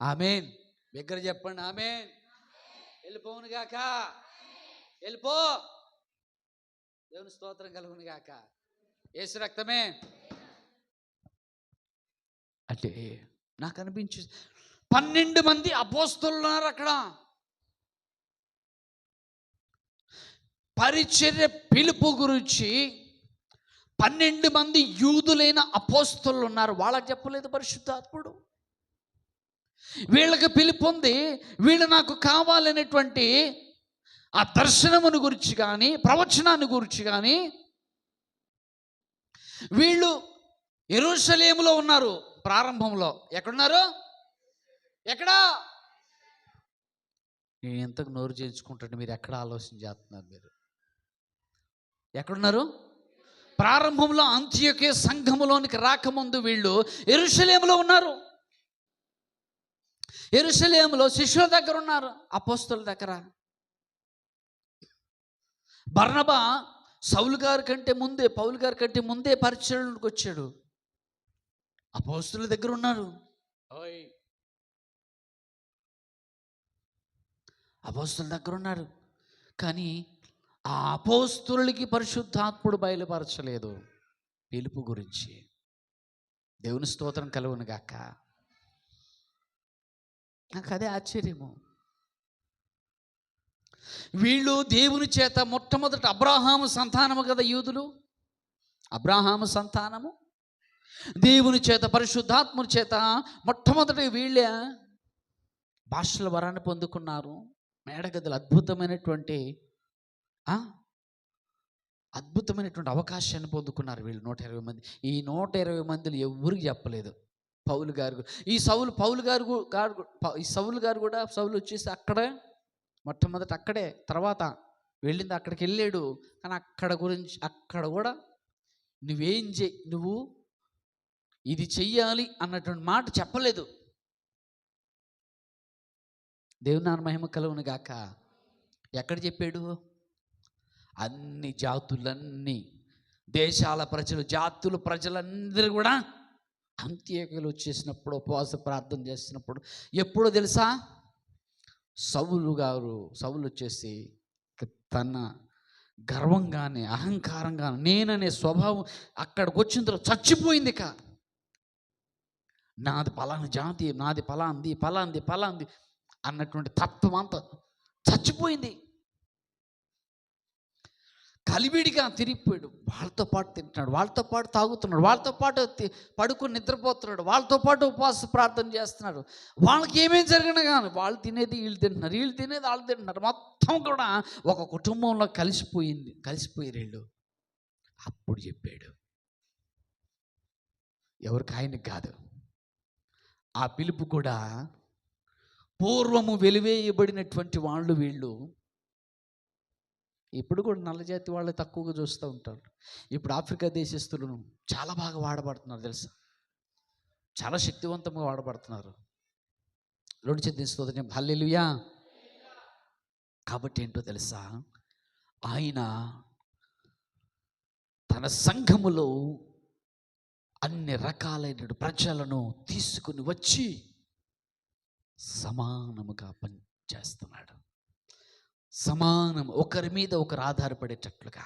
ఆమేన్. దగ్గర చెప్పండి ఆమేన్. వెళ్ళిపోవును గాక. వెళ్ళిపో. దేవుని స్తోత్రం కలుగును గాక. యేసు రక్తమే. అంటే నాకు అనిపించి 12 మంది అపోస్తలులు ఉన్నారు అక్కడ. పరిచర్య పిలుపు గురించి 12 మంది యూదులైన అపోస్తలులు ఉన్నారు. వాళ్ళకి చెప్పలేదు పరిశుద్ధాత్ముడు. వీళ్ళకి పిలుపు ఉంది, వీళ్ళు నాకు కావాలనేటువంటి ఆ దర్శనమును గురించి కానీ, ప్రవచనాన్ని గురించి కానీ, వీళ్ళు యెరూషలేములో ఉన్నారు. ప్రారంభంలో ఎక్కడున్నారు? ఎక్కడా? నేను ఎంతకు నోరు చేయించుకుంటాను, మీరు ఎక్కడ ఆలోచన చేస్తున్నారు? మీరు ఎక్కడున్నారు? ప్రారంభంలో అంత్యోక్య సంఘములోనికి రాకముందు వీళ్ళు యెరూషలేములో ఉన్నారు. యెరూషలేములో శిష్యుల దగ్గర ఉన్నారు, అపోస్తలుల దగ్గర. బర్నబా పౌలు గారి కంటే ముందే పరిచర్యలోకి వచ్చాడు. అపోస్తలుల దగ్గర ఉన్నారు. అపోస్తలుల దగ్గర ఉన్నారు. కానీ ఆ అపోస్తలులకి పరిశుద్ధాత్ముడు బయలుపరచలేదు పిలుపు గురించి. దేవుని స్తోత్రం కలుగును గాక. నాకు అదే ఆశ్చర్యము. వీళ్ళు దేవుని చేత మొట్టమొదట అబ్రాహాము సంతానము కదా యూదులు, అబ్రాహాము సంతానము దేవుని చేత పరిశుద్ధాత్ముని చేత మొట్టమొదటి వీళ్ళే భాషల వరాన్ని పొందుకున్నారు. మేడగదులు అద్భుతమైనటువంటి అవకాశాన్ని పొందుకున్నారు వీళ్ళు 120 మంది. ఈ 120 మందిలో ఎవరికి చెప్పలేదు. పౌలు గారు, ఈ సౌలు గారు కూడా సౌలు వచ్చేసి అక్కడే మొట్టమొదట అక్కడే, తర్వాత వెళ్ళింది అక్కడికి వెళ్ళాడు. కానీ అక్కడ కూడా నువ్వు ఇది చెయ్యాలి అన్నటువంటి మాట చెప్పలేదు. దేవుని నామ మహిమ కలుగును గాక. ఎక్కడ చెప్పాడు? అన్ని జాతులన్నీ, దేశాల ప్రజలు, జాతుల ప్రజలందరూ కూడా అంత్యోక్యలో వచ్చేసినప్పుడు, ఉపవాస ప్రార్థన చేసినప్పుడు, ఎప్పుడో తెలుసా, సౌలు వచ్చేసి తన గర్వంగానే అహంకారంగానే నేననే స్వభావం అక్కడికి వచ్చిన తర్వాత చచ్చిపోయింది. నాది పలానా జాతి, నాది పలాంది అన్నటువంటి తత్వం అంతా చచ్చిపోయింది. కలివిడిగా తిరిగిపోయాడు. వాళ్ళతో పాటు తింటున్నాడు, వాళ్ళతో పాటు తాగుతున్నాడు, వాళ్ళతో పాటు పడుకొని నిద్రపోతున్నాడు, వాళ్ళతో పాటు ఉపవాస ప్రార్థన చేస్తున్నాడు. వాళ్ళకి ఏమేమి జరిగినా కానీ వాళ్ళు తినేది వీళ్ళు తింటున్నారు, వీళ్ళు తినేది వాళ్ళు తింటున్నారు. మొత్తం కూడా ఒక కుటుంబంలో కలిసిపోయారు వీళ్ళు. అప్పుడు చెప్పాడు, ఎవరికి ఆయనకి కాదు, ఆ పిలుపు కూడా పూర్వము వెలివేయబడినటువంటి వాళ్ళు వీళ్ళు. ఇప్పుడు కూడా నల్లజాతి వాళ్ళు తక్కువగా చూస్తూ ఉంటారు. ఇప్పుడు ఆఫ్రికా దేశస్తులను చాలా బాగా వాడబడుతున్నారు తెలుసా, చాలా శక్తివంతంగా వాడబడుతున్నారు. రెండు చేతులు స్తోత్రం, హల్లెలూయా. కాబట్టి ఏంటో తెలుసా, ఆయన తన సంఘములో అన్ని రకాలైన ప్రజలను తీసుకుని వచ్చి సమానముగా పనిచేస్తున్నాడు. సమానం, ఒకరి మీద ఒకరు ఆధారపడేటట్లుగా.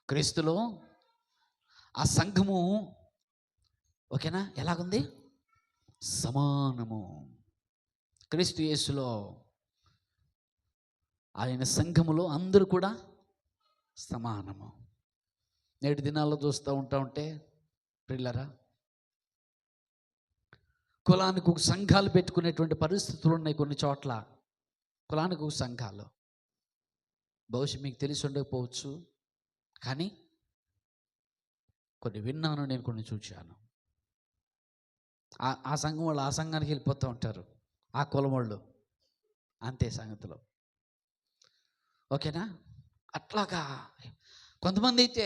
క్రీస్తులో ఆ సంఘము ఓకేనా, ఎలాగుంది? సమానము. క్రీస్తు యేసులో ఆయన సంఘములో అందరూ కూడా సమానము. నేటి దినాల్లో చూస్తూ ఉంటే ప్రియులారా, కులానికి ఒక సంఘాలు పెట్టుకునేటువంటి పరిస్థితులు ఉన్నాయి కొన్ని చోట్ల. కులానికి ఒక సంఘాలు బహుశా మీకు తెలిసి ఉండకపోవచ్చు, కానీ కొన్ని విన్నాను, నేను కొన్ని చూశాను. ఆ సంఘం వాళ్ళు ఆ సంఘానికి వెళ్ళిపోతూ ఉంటారు, ఆ కులం వాళ్ళు అంతే సంగతిలో. ఓకేనా? అట్లాగా కొంతమంది అయితే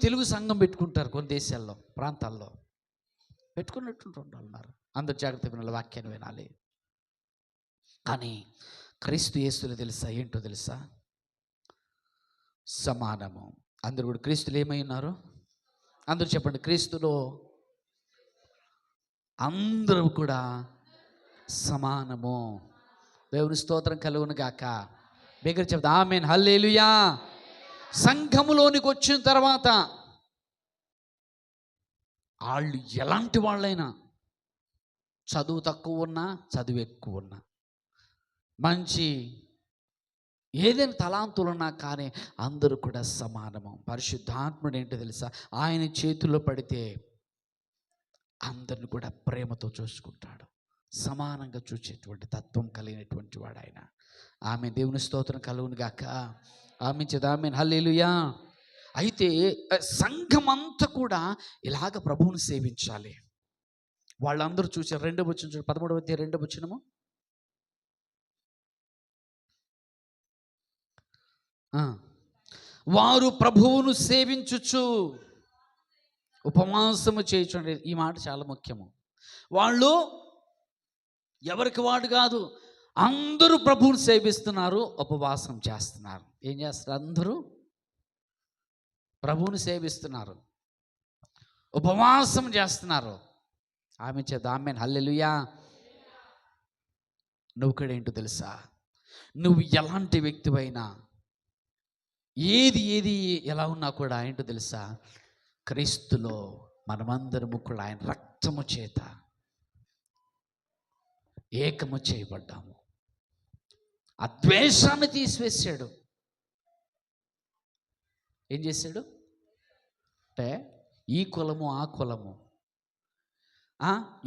తెలుగు సంఘం పెట్టుకుంటారు. కొన్ని దేశాల్లో, ప్రాంతాల్లో పెట్టుకున్నట్టు ఉన్నారు. అందరు జాగ్రత్తగా వినాలి, వాక్యాన్ని వినాలి. కానీ క్రీస్తు యేసులో తెలుసా, ఏంటో తెలుసా, సమానము. అందరూ కూడా క్రీస్తులు ఏమై ఉన్నారు? అందరూ చెప్పండి, క్రీస్తులో అందరూ కూడా సమానము. దేవుని స్తోత్రం కలుగును గాక. బిగ్గర చెప్తా ఆమేన్, హల్లెలూయా. సంఘములోనికి వచ్చిన తర్వాత వాళ్ళు ఎలాంటి వాళ్ళైనా, చదువు తక్కువ ఉన్నా, చదువు ఎక్కువ ఉన్నా, మంచి ఏదైనా తలాంతులు ఉన్నా కానీ అందరూ కూడా సమానము. పరిశుద్ధాత్ముడు ఏంటో తెలుసా, ఆయన చేతుల్లో పడితే అందరిని కూడా ప్రేమతో చూసుకుంటాడు. సమానంగా చూసేటువంటి తత్వం కలిగినటువంటి వాడు ఆయన. ఆమె దేవుని స్తోత్రం కలుగును గాక. ఆమె చేత ఆమేన్, హల్లెలూయా. అయితే సంఘం అంతా కూడా ఇలాగ ప్రభువుని సేవించాలి. వాళ్ళందరూ చూసారు. 2వ వచనం చూడండి, 13వ అధ్యాయం 2వ వచనము. వారు ప్రభువును సేవించుచు ఉపవాసము చేయుచుండే. ఈ మాట చాలా ముఖ్యము. వాళ్ళు ఎవరికి వాడు కాదు, అందరూ ప్రభువుని సేవిస్తున్నారు, ఉపవాసం చేస్తున్నారు. ఏం చేస్తారు? అందరూ ప్రభువుని సేవిస్తున్నారు, ఉపవాసం చేస్తున్నారు. ఆమె చేత ఆమేన్, హల్లెలూయా. నువ్వు కూడా ఏంటో తెలుసా, నువ్వు ఎలాంటి వ్యక్తివైనా, ఏది ఎలా ఉన్నా కూడా ఏంటో తెలుసా, క్రీస్తులో మనమందరము కూడా ఆయన రక్తము చేత ఏకము చేయబడ్డాము. ఆ ద్వేషాన్ని తీసివేశాడు. ఏం చేశాడు అంటే ఈ కులము ఆ కులము,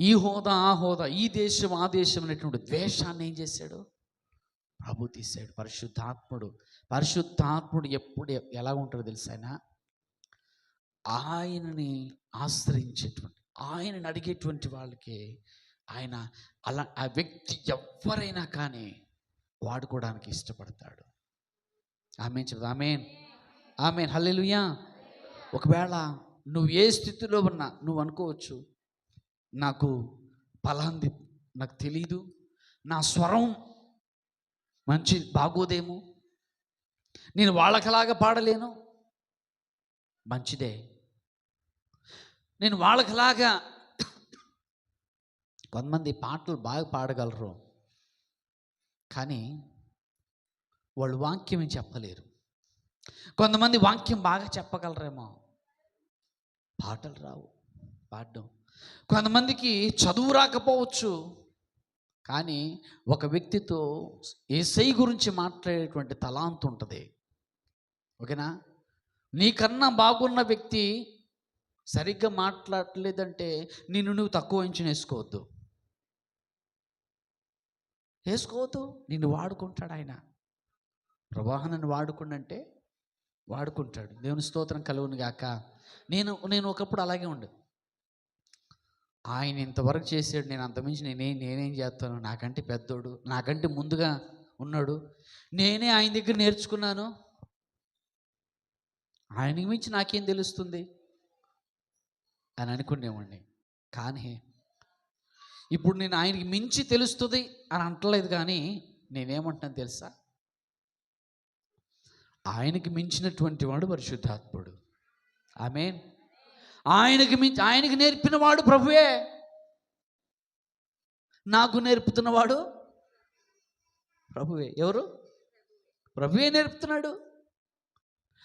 ఈ హోదా ఆ హోదా, ఈ దేశం ఆ దేశం అనేటువంటి ద్వేషాన్ని ఏం చేశాడు? ప్రభు తీశాడు. పరిశుద్ధాత్ముడు ఎప్పుడు ఎలా ఉంటాడో తెలుసా? ఆయనని ఆశ్రయించేటువంటి, ఆయనని అడిగేటువంటి వాళ్ళకి ఆయన అలా ఆ వ్యక్తి ఎవరైనా కానీ వాడుకోవడానికి ఇష్టపడతాడు. ఆమేన్ చెప్తా. ఆమేన్, ఆమేన్, హల్లెలూయా. ఒకవేళ నువ్వు ఏ స్థితిలో ఉన్నా నువ్వు అనుకోవచ్చు, నాకు పలాంది నాకు తెలీదు, నా స్వరం మంచి బాగోదేమో, నేను వాళ్ళకలాగా పాడలేను. మంచిదే, నేను వాళ్ళకలాగా. కొంతమంది పాటలు బాగా పాడగలరు, కానీ వాళ్ళు వాక్యం చెప్పలేరు. కొంతమంది వాక్యం బాగా చెప్పగలరేమో, పాటలు రావు పాడడం. కొంతమందికి చదువు రాకపోవచ్చు, కానీ ఒక వ్యక్తితో యేసయ్య గురించి మాట్లాడేటువంటి తలాంతు ఉంటుంది. ఓకేనా? నీకన్నా బాగున్న వ్యక్తి సరిగ్గా మాట్లాడలేదంటే నువ్వు తక్కువ అంచనా వేసుకోవద్దు. నిన్ను వాడుకుంటాడు ఆయన. ప్రవాహనను వాడుకుండంటే వాడుకుంటాడు. దేవుని స్తోత్రం కలుగును గాక. నేను ఒకప్పుడు అలాగే ఉండు. ఆయన ఇంతవరకు చేసాడు, నేను అంతమించి నేనేం చేస్తాను? నాకంటే పెద్దోడు, నాకంటే ముందుగా ఉన్నాడు, నేనే ఆయన దగ్గర నేర్చుకున్నాను, ఆయనకి మించి నాకేం తెలుస్తుంది అని అనుకునేవాడిని. కానీ ఇప్పుడు నేను ఆయనకి మించి తెలుస్తుంది అని అంటలేదు, కానీ నేనేమంటాను తెలుసా? ఆయనకి మించినటువంటి వాడు పరిశుద్ధాత్ముడు. ఆమేన్. ఆయనకి నేర్పిన వాడు ప్రభువే. నాకు నేర్పుతున్నవాడు ప్రభువే. ఎవరు? ప్రభువే నేర్పుతున్నాడు.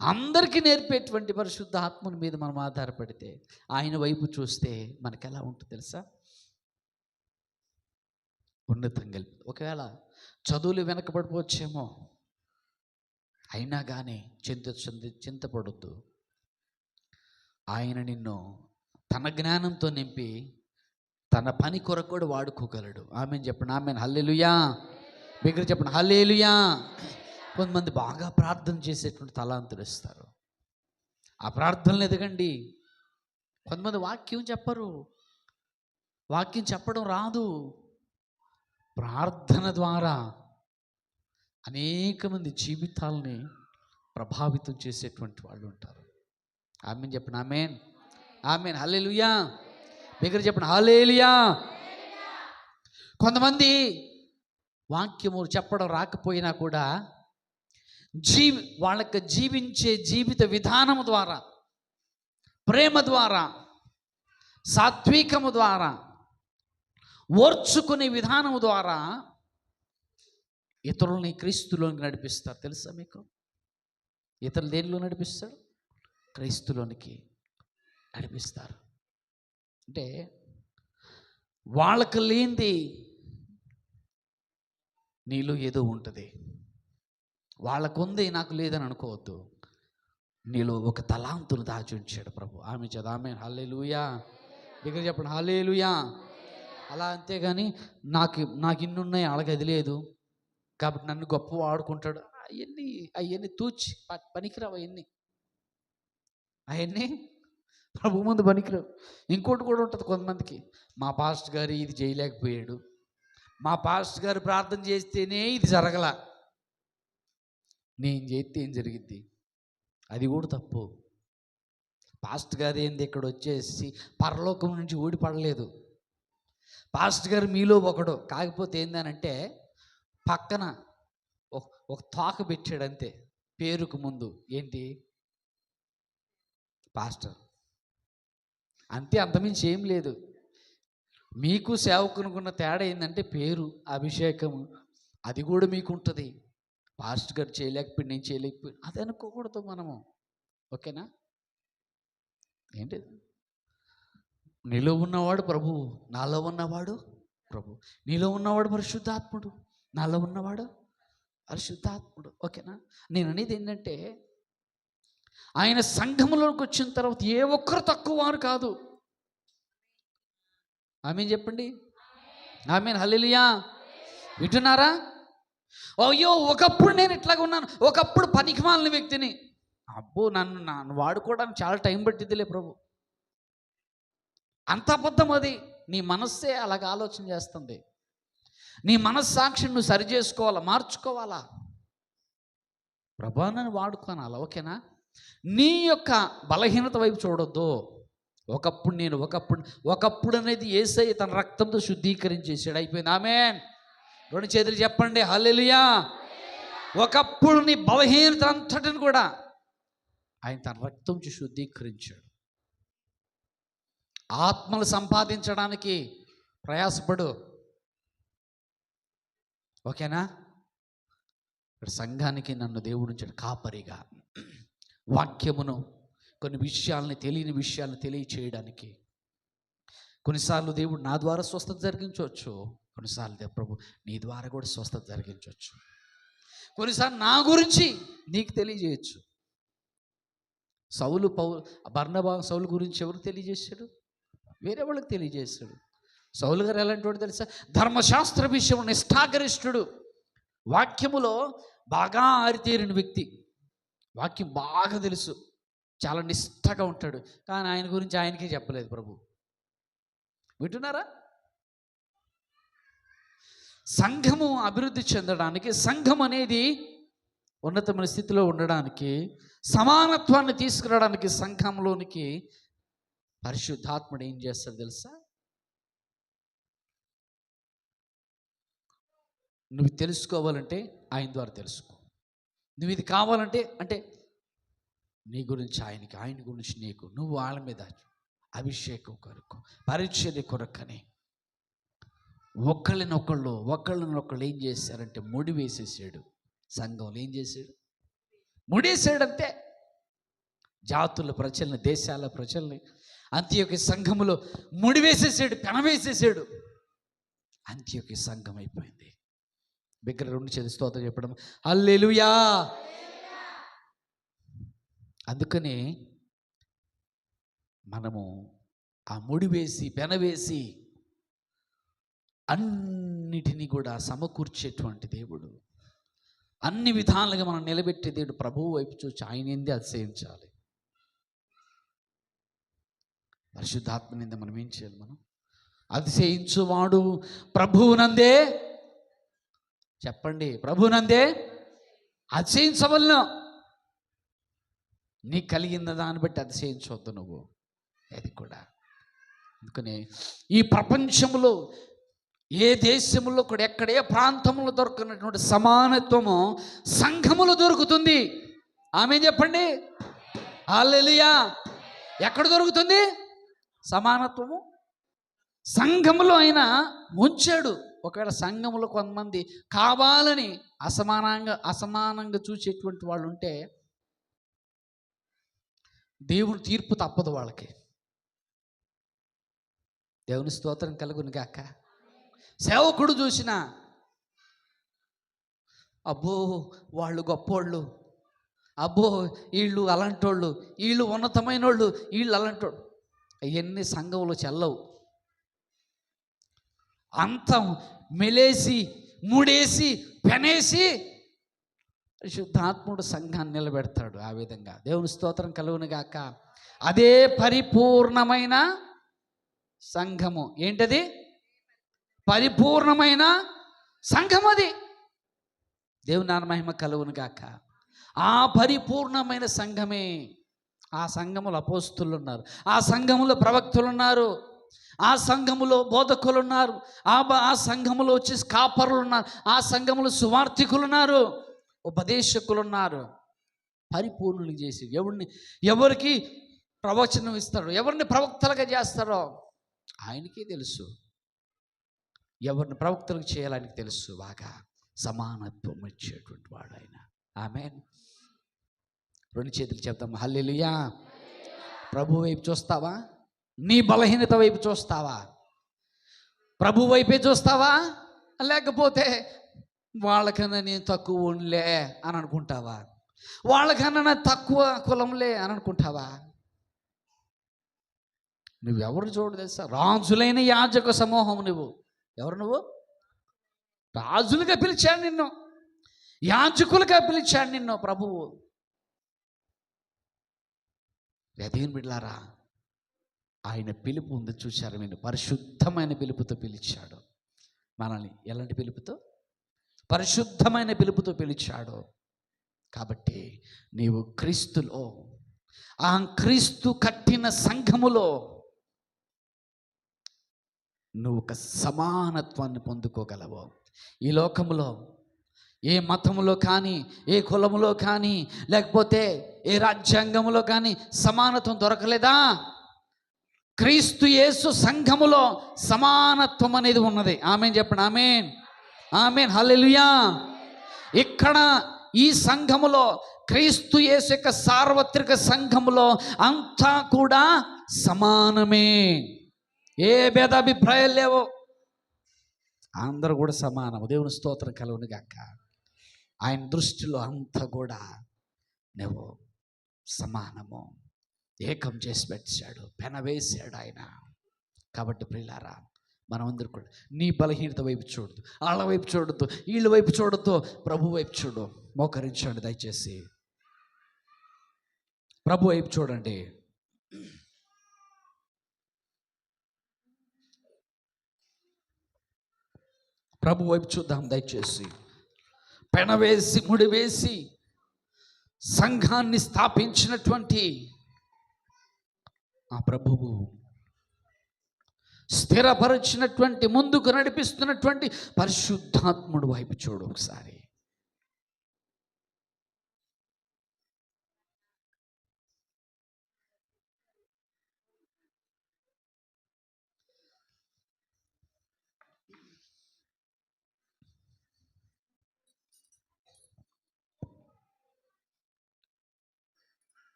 అందరికీ నేర్పేటువంటి పరిశుద్ధాత్మని మీద మనం ఆధారపడితే, ఆయన వైపు చూస్తే మనకు ఎలా ఉంటుంది తెలుసా? ఉన్నతం కలిపి. ఒకవేళ చదువులు వెనకబడిపోవచ్చేమో, అయినా కానీ చింతపడొద్దు. ఆయన నిన్ను తన జ్ఞానంతో నింపి తన పని కొరకు కూడా వాడుకోగలడు. ఆమేన్ చెప్పండి. ఆమేన్, హల్లెలూయా. బిగ్గరగా చెప్పండి, హల్లెలూయా. కొంతమంది బాగా ప్రార్థన చేసేటువంటి తలాంతులు ఇస్తారు. ఆ ప్రార్థనలు ఎదగండి. కొంతమంది వాక్యం చెప్పరు, వాక్యం చెప్పడం రాదు. ప్రార్థన ద్వారా అనేక మంది జీవితాలని ప్రభావితం చేసేటువంటి వాళ్ళు ఉంటారు. ఆమేన్ చెప్పండి. ఆమేన్, ఆమేన్, హల్లెలూయా. దగ్గర చెప్పండి, హల్లెలూయా. కొంతమంది వాక్యము చెప్పడం రాకపోయినా కూడా వాళ్ళకి జీవించే జీవిత విధానము ద్వారా, ప్రేమ ద్వారా, సాత్వికము ద్వారా, ఓర్చుకునే విధానము ద్వారా ఇతరులని క్రీస్తులోనికి నడిపిస్తారు. తెలుసా మీకు? ఇతరులు దేనిలో నడిపిస్తారు? క్రీస్తులోనికి నడిపిస్తారు. అంటే వాళ్ళకు లేనిది నీలో ఏదో ఉంటుంది. వాళ్ళకుంది నాకు లేదని అనుకోవద్దు. నీలో ఒక తలాంతును దాచి ఉంచాడు ప్రభు. ఆమె చదువు. ఆమేన్, హల్లెలూయా. దగ్గర చెప్పండి, హల్లెలూయా. అలా అంతేగాని నాకు ఇన్ని ఉన్నాయి, వాళ్ళకి అది లేదు కాబట్టి నన్ను గొప్ప వాడుకుంటాడు, అవన్నీ తూచి పనికిరావు. అవన్నీ ప్రభు ముందు పనికిరావు. ఇంకోటి కూడా ఉంటుంది కొంతమందికి, మా పాస్టర్ గారు ఇది చేయలేకపోయాడు, మా పాస్టర్ గారు ప్రార్థన చేస్తేనే ఇది జరగల, నేను చేస్తే ఏం జరిగిద్ది? అది కూడా తప్పు. పాస్టర్ గారు ఏంది ఇక్కడ వచ్చేసి పరలోకం నుంచి ఊడిపడలేదు. పాస్టర్ గారు మీలో ఒకడు, కాకపోతే ఏందనంటే పక్కన ఒక తోక పెట్టాడు అంతే, పేరుకు ముందు. ఏంటి? పాస్టర్ అంతే, అంతమించి ఏం లేదు. మీకు సేవకునుకున్న తేడా ఏంటంటే పేరు, అభిషేకము, అది కూడా మీకు ఉంటుంది. పాస్టర్ గారు చేయలేకపోయి నేను చేయలేకపోయి అది అనుకోకూడదు మనము. ఓకేనా? ఏంటి? నీలో ఉన్నవాడు ప్రభువు, నాలో ఉన్నవాడు ప్రభు. నీలో ఉన్నవాడు పరిశుద్ధాత్ముడు, నాలో ఉన్నవాడు పరిశుద్ధాత్ముడు. ఓకేనా? నేను అనేది ఏంటంటే, ఆయన సంఘములోకి వచ్చిన తర్వాత ఏ ఒక్కరు తక్కువ వారు కాదు. ఆమేన్ చెప్పండి. ఆమేన్. హల్లెలూయా. వింటున్నారా? అయ్యో ఒకప్పుడు నేను ఇట్లాగా ఉన్నాను, ఒకప్పుడు పనికిమాలిన వ్యక్తిని. అబ్బో, నన్ను వాడుకోవడానికి చాలా టైం పట్టిద్దిలే ప్రభు. అంత అబద్ధం అది. నీ మనస్సే అలాగ ఆలోచన చేస్తుంది. నీ మనస్సాక్షిని నువ్వు సరి చేసుకోవాలా, మార్చుకోవాలా. ప్రభా నన్ను వాడుకోనాలా. ఓకేనా? నీ యొక్క బలహీనత వైపు చూడొద్దు. ఒకప్పుడు అనేది యేసయ్య తన రక్తంతో శుద్ధీకరించేసాడు. అయిపోయింది. ఆమేన్. రెండు చేతులు చెప్పండి హల్లెలూయా. ఒకప్పుడు నీ బలహీనత అంతటిని కూడా ఆయన తన రక్తంతో శుద్ధీకరించాడు. ఆత్మలు సంపాదించడానికి ప్రయాసపడు. ఓకేనా? ఇక్కడ సంఘానికి నన్ను దేవుడు ఉంచాడు కాపరిగా, వాక్యమును, కొన్ని విషయాలని, తెలియని విషయాలను తెలియచేయడానికి. కొన్నిసార్లు దేవుడు నా ద్వారా స్వస్థత జరిగించవచ్చు, కొన్నిసార్లు ప్రభు నీ ద్వారా కూడా స్వస్థత జరిగించవచ్చు. కొన్నిసార్లు నా గురించి నీకు తెలియజేయచ్చు. బర్నబా సౌలు గురించి ఎవరు తెలియజేశాడు? వేరే వాళ్ళకి తెలియజేశాడు. సౌలు గారు ఎలాంటి వాడు తెలుసా? ధర్మశాస్త్ర విషయం నిష్ఠాగరిష్ఠుడు, వాక్యములో బాగా ఆరితేరిన వ్యక్తి. వాక్యం బాగా తెలుసు, చాలా నిష్ఠగా ఉంటాడు. కానీ ఆయన గురించి ఆయనకే చెప్పలేదు ప్రభు. వింటున్నారా? సంఘము అభివృద్ధి చెందడానికి, సంఘం అనేది ఉన్నతమైన స్థితిలో ఉండడానికి, సమానత్వాన్ని తీసుకురావడానికి సంఘంలోనికి పరిశుద్ధాత్ముడు ఏం చేస్తాడు తెలుసా? నువ్వు తెలుసుకోవాలంటే ఆయన ద్వారా తెలుసుకో. నువ్వు ఇది కావాలంటే అంటే నీ గురించి ఆయనకి, ఆయన గురించి నీకు, నువ్వు వాళ్ళ మీద అభిషేకం కొరకు, పరిచర్య కొరకని ఒకళ్ళనొకళ్ళు ఏం చేశారంటే ముడి వేసేసాడు. సంఘంలో ఏం చేశాడు? ముడేసాడు. అంతే. జాతుల ప్రజల్ని, దేశాల ప్రజల్ని అంత్యోక్య సంఘములో ముడివేసేసాడు, పెనవేసేసాడు. అంత్యోక్య సంఘం అయిపోయింది. దగ్గర రెండు చేతులు స్తోత్రం చెప్పడం హల్లెలూయా. అందుకని మనము ఆ ముడివేసి, పెనవేసి అన్నిటినీ కూడా సమకూర్చేటువంటి దేవుడు, అన్ని విధాలుగా మనం నిలబెట్టే దేవుడు. ప్రభువు వైపు చూసి ఆయన ఏంది అతిశయించాలి. పరిశుద్ధాత్మ నింద మనం ఏం చేయాలి? మనం అతిశయించువాడు ప్రభువునందే, చెప్పండి, ప్రభువునందే అతిశయించవలను. నీకు కలిగిన దాన్ని బట్టి అతిశయించవద్దు నువ్వు. అది కూడా అందుకనే ఈ ప్రపంచంలో ఏ దేశంలో కూడా, ఎక్కడ ఏ ప్రాంతంలో దొరకనటువంటి సమానత్వము సంఘములో దొరుకుతుంది. ఆమేన్ చెప్పండి. హల్లెలూయా. ఎక్కడ దొరుకుతుంది సమానత్వము? సంఘములో ఆయన ఉంచాడు. ఒకవేళ సంఘములో కొంతమంది కావాలని అసమానంగా చూసేటువంటి వాళ్ళు ఉంటే దేవుని తీర్పు తప్పదు వాళ్ళకి. దేవుని స్తోత్రం కలుగును గాక. సేవకుడు చూసిన, అబ్బో వాళ్ళు గొప్పోళ్ళు, అబ్బో వీళ్ళు అలాంటోళ్ళు, వీళ్ళు ఉన్నతమైన వాళ్ళు, వీళ్ళు అలాంటోళ్ళు, అవన్నీ సంఘంలో చెల్లవు. అంత మెలేసి, ముడేసి, పెనేసి శుద్ధాత్ముడు సంఘాన్ని నిలబెడతాడు. ఆ విధంగా దేవుని స్తోత్రం కలుగును గాక. అదే పరిపూర్ణమైన సంఘము. ఏంటది? పరిపూర్ణమైన సంఘం. అది దేవుని నామ మహిమ కలుగును గాక. ఆ పరిపూర్ణమైన సంఘమే. ఆ సంఘములో అపోస్తులు ఉన్నారు, ఆ సంఘములో ప్రవక్తలు ఉన్నారు, ఆ సంఘములో బోధకులు ఉన్నారు, ఆ సంఘములో వచ్చేసి కాపరులు ఉన్నారు, ఆ సంఘములో సువార్థికులు ఉన్నారు, ఉపదేశకులు ఉన్నారు. పరిపూర్ణులు చేసి ఎవరికి ప్రవచనం ఇస్తారో, ఎవరిని ప్రవక్తలుగా చేస్తారో ఆయనకే తెలుసు. ఎవరిని ప్రవక్తలకు చేయాలని తెలుసు. బాగా సమానత్వం ఇచ్చేటువంటి వాడు ఆయన. ఆమేన్. రెండు చేతులు చెప్తాం హల్లెలూయా. ప్రభు వైపు చూస్తావా? నీ బలహీనత వైపు చూస్తావా? ప్రభు వైపే చూస్తావా? లేకపోతే వాళ్ళకన్నా నేను తక్కువ ఉండలే అని అనుకుంటావా? వాళ్ళకన్నా నా తక్కువ కులంలే అని అనుకుంటావా? నువ్వెవరు చూడు తెలుసా? రాజులైన యాజక సమూహం. నువ్వు రాజులుగా పిలిచాడు నిన్ను, యాజకులుగా పిలిచాడు నిన్ను ప్రభువు. దేవుని బిడ్డలారా, ఆయన పిలుపు ఉంది చూశారు మీరు. పరిశుద్ధమైన పిలుపుతో పిలిచాడు మనల్ని. ఎలాంటి పిలుపుతో? పరిశుద్ధమైన పిలుపుతో పిలిచాడు. కాబట్టి నీవు క్రీస్తులో, ఆ క్రీస్తు కట్టిన సంఘములో నువ్వు ఒక సమానత్వాన్ని పొందుకోగలవు. ఈ లోకములో ఏ మతములో కానీ, ఏ కులములో కానీ, లేకపోతే ఏ రాజ్యాంగములో కానీ సమానత్వం దొరకలేదా? క్రీస్తు యేసు సంఘములో సమానత్వం అనేది ఉన్నది. ఆమేన్ చెప్పండి. ఆమేన్, ఆమేన్, హల్లెలూయా. ఇక్కడ ఈ సంఘములో, క్రీస్తు యేసు యొక్క సార్వత్రిక సంఘములో అంతా కూడా సమానమే. ఏ భేదాభిప్రాయాలు లేవు. అందరూ కూడా సమానము. దేవుని స్తోత్రం కలుగును గాక. ఆయన దృష్టిలో అంతా కూడా నువ్వు సమానము. ఏకం చేసి పెట్టాడు, పెనవేశాడు ఆయన. కాబట్టి ప్రియులారా, మనమందరూ కూడా నీ బలహీనత వైపు చూడదు, వాళ్ళ వైపు చూడద్దు, వీళ్ళ వైపు చూడద్దు, ప్రభు వైపు చూడు. మోకరించండి దయచేసి, ప్రభు వైపు చూడండి. ప్రభు వైపు చూద్దాం దయచేసి. పెనవేసి ముడివేసి సంఘాన్ని స్థాపించినటువంటి ఆ ప్రభువు, స్థిరపరిచినటువంటి, ముందుకు నడిపిస్తున్నటువంటి పరిశుద్ధాత్ముడు వైపు చూడు ఒకసారి.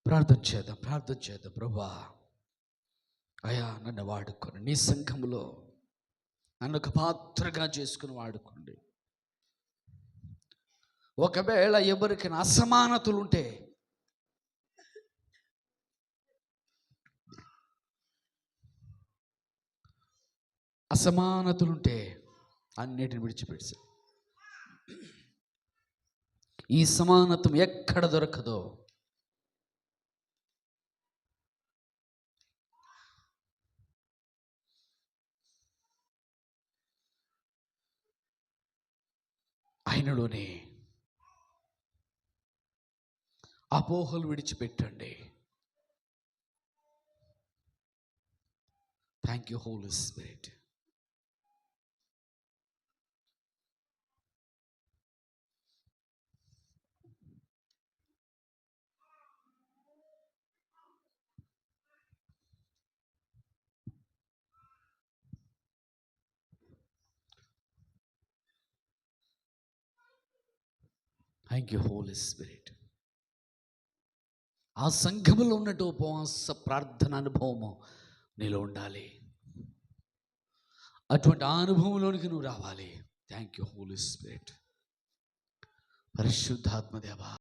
ప్రార్థన చేద్దాం. ప్రభువా, అయా నన్ను వాడుకోండి, నీ సంఘములో నన్ను ఒక పాత్రగా చేసుకుని వాడుకోండి. ఒకవేళ ఎవరికైనా అసమానతలుంటే అన్నిటిని విడిచిపెట్టి, ఈ సమానత్వం ఎక్కడ దొరకదో ఆయనలోనే అపోహలు విడిచిపెట్టండి. Thank you Holy Spirit. Thank you Holy Spirit. ఆ సంఘములో ఉన్నట్టు ఉపవాస ప్రార్థన అనుభవము నీలో ఉండాలి. అటువంటి అనుభవంలోనికి నువ్వు రావాలి. Thank you Holy Spirit. పరిశుద్ధాత్మ దేవా,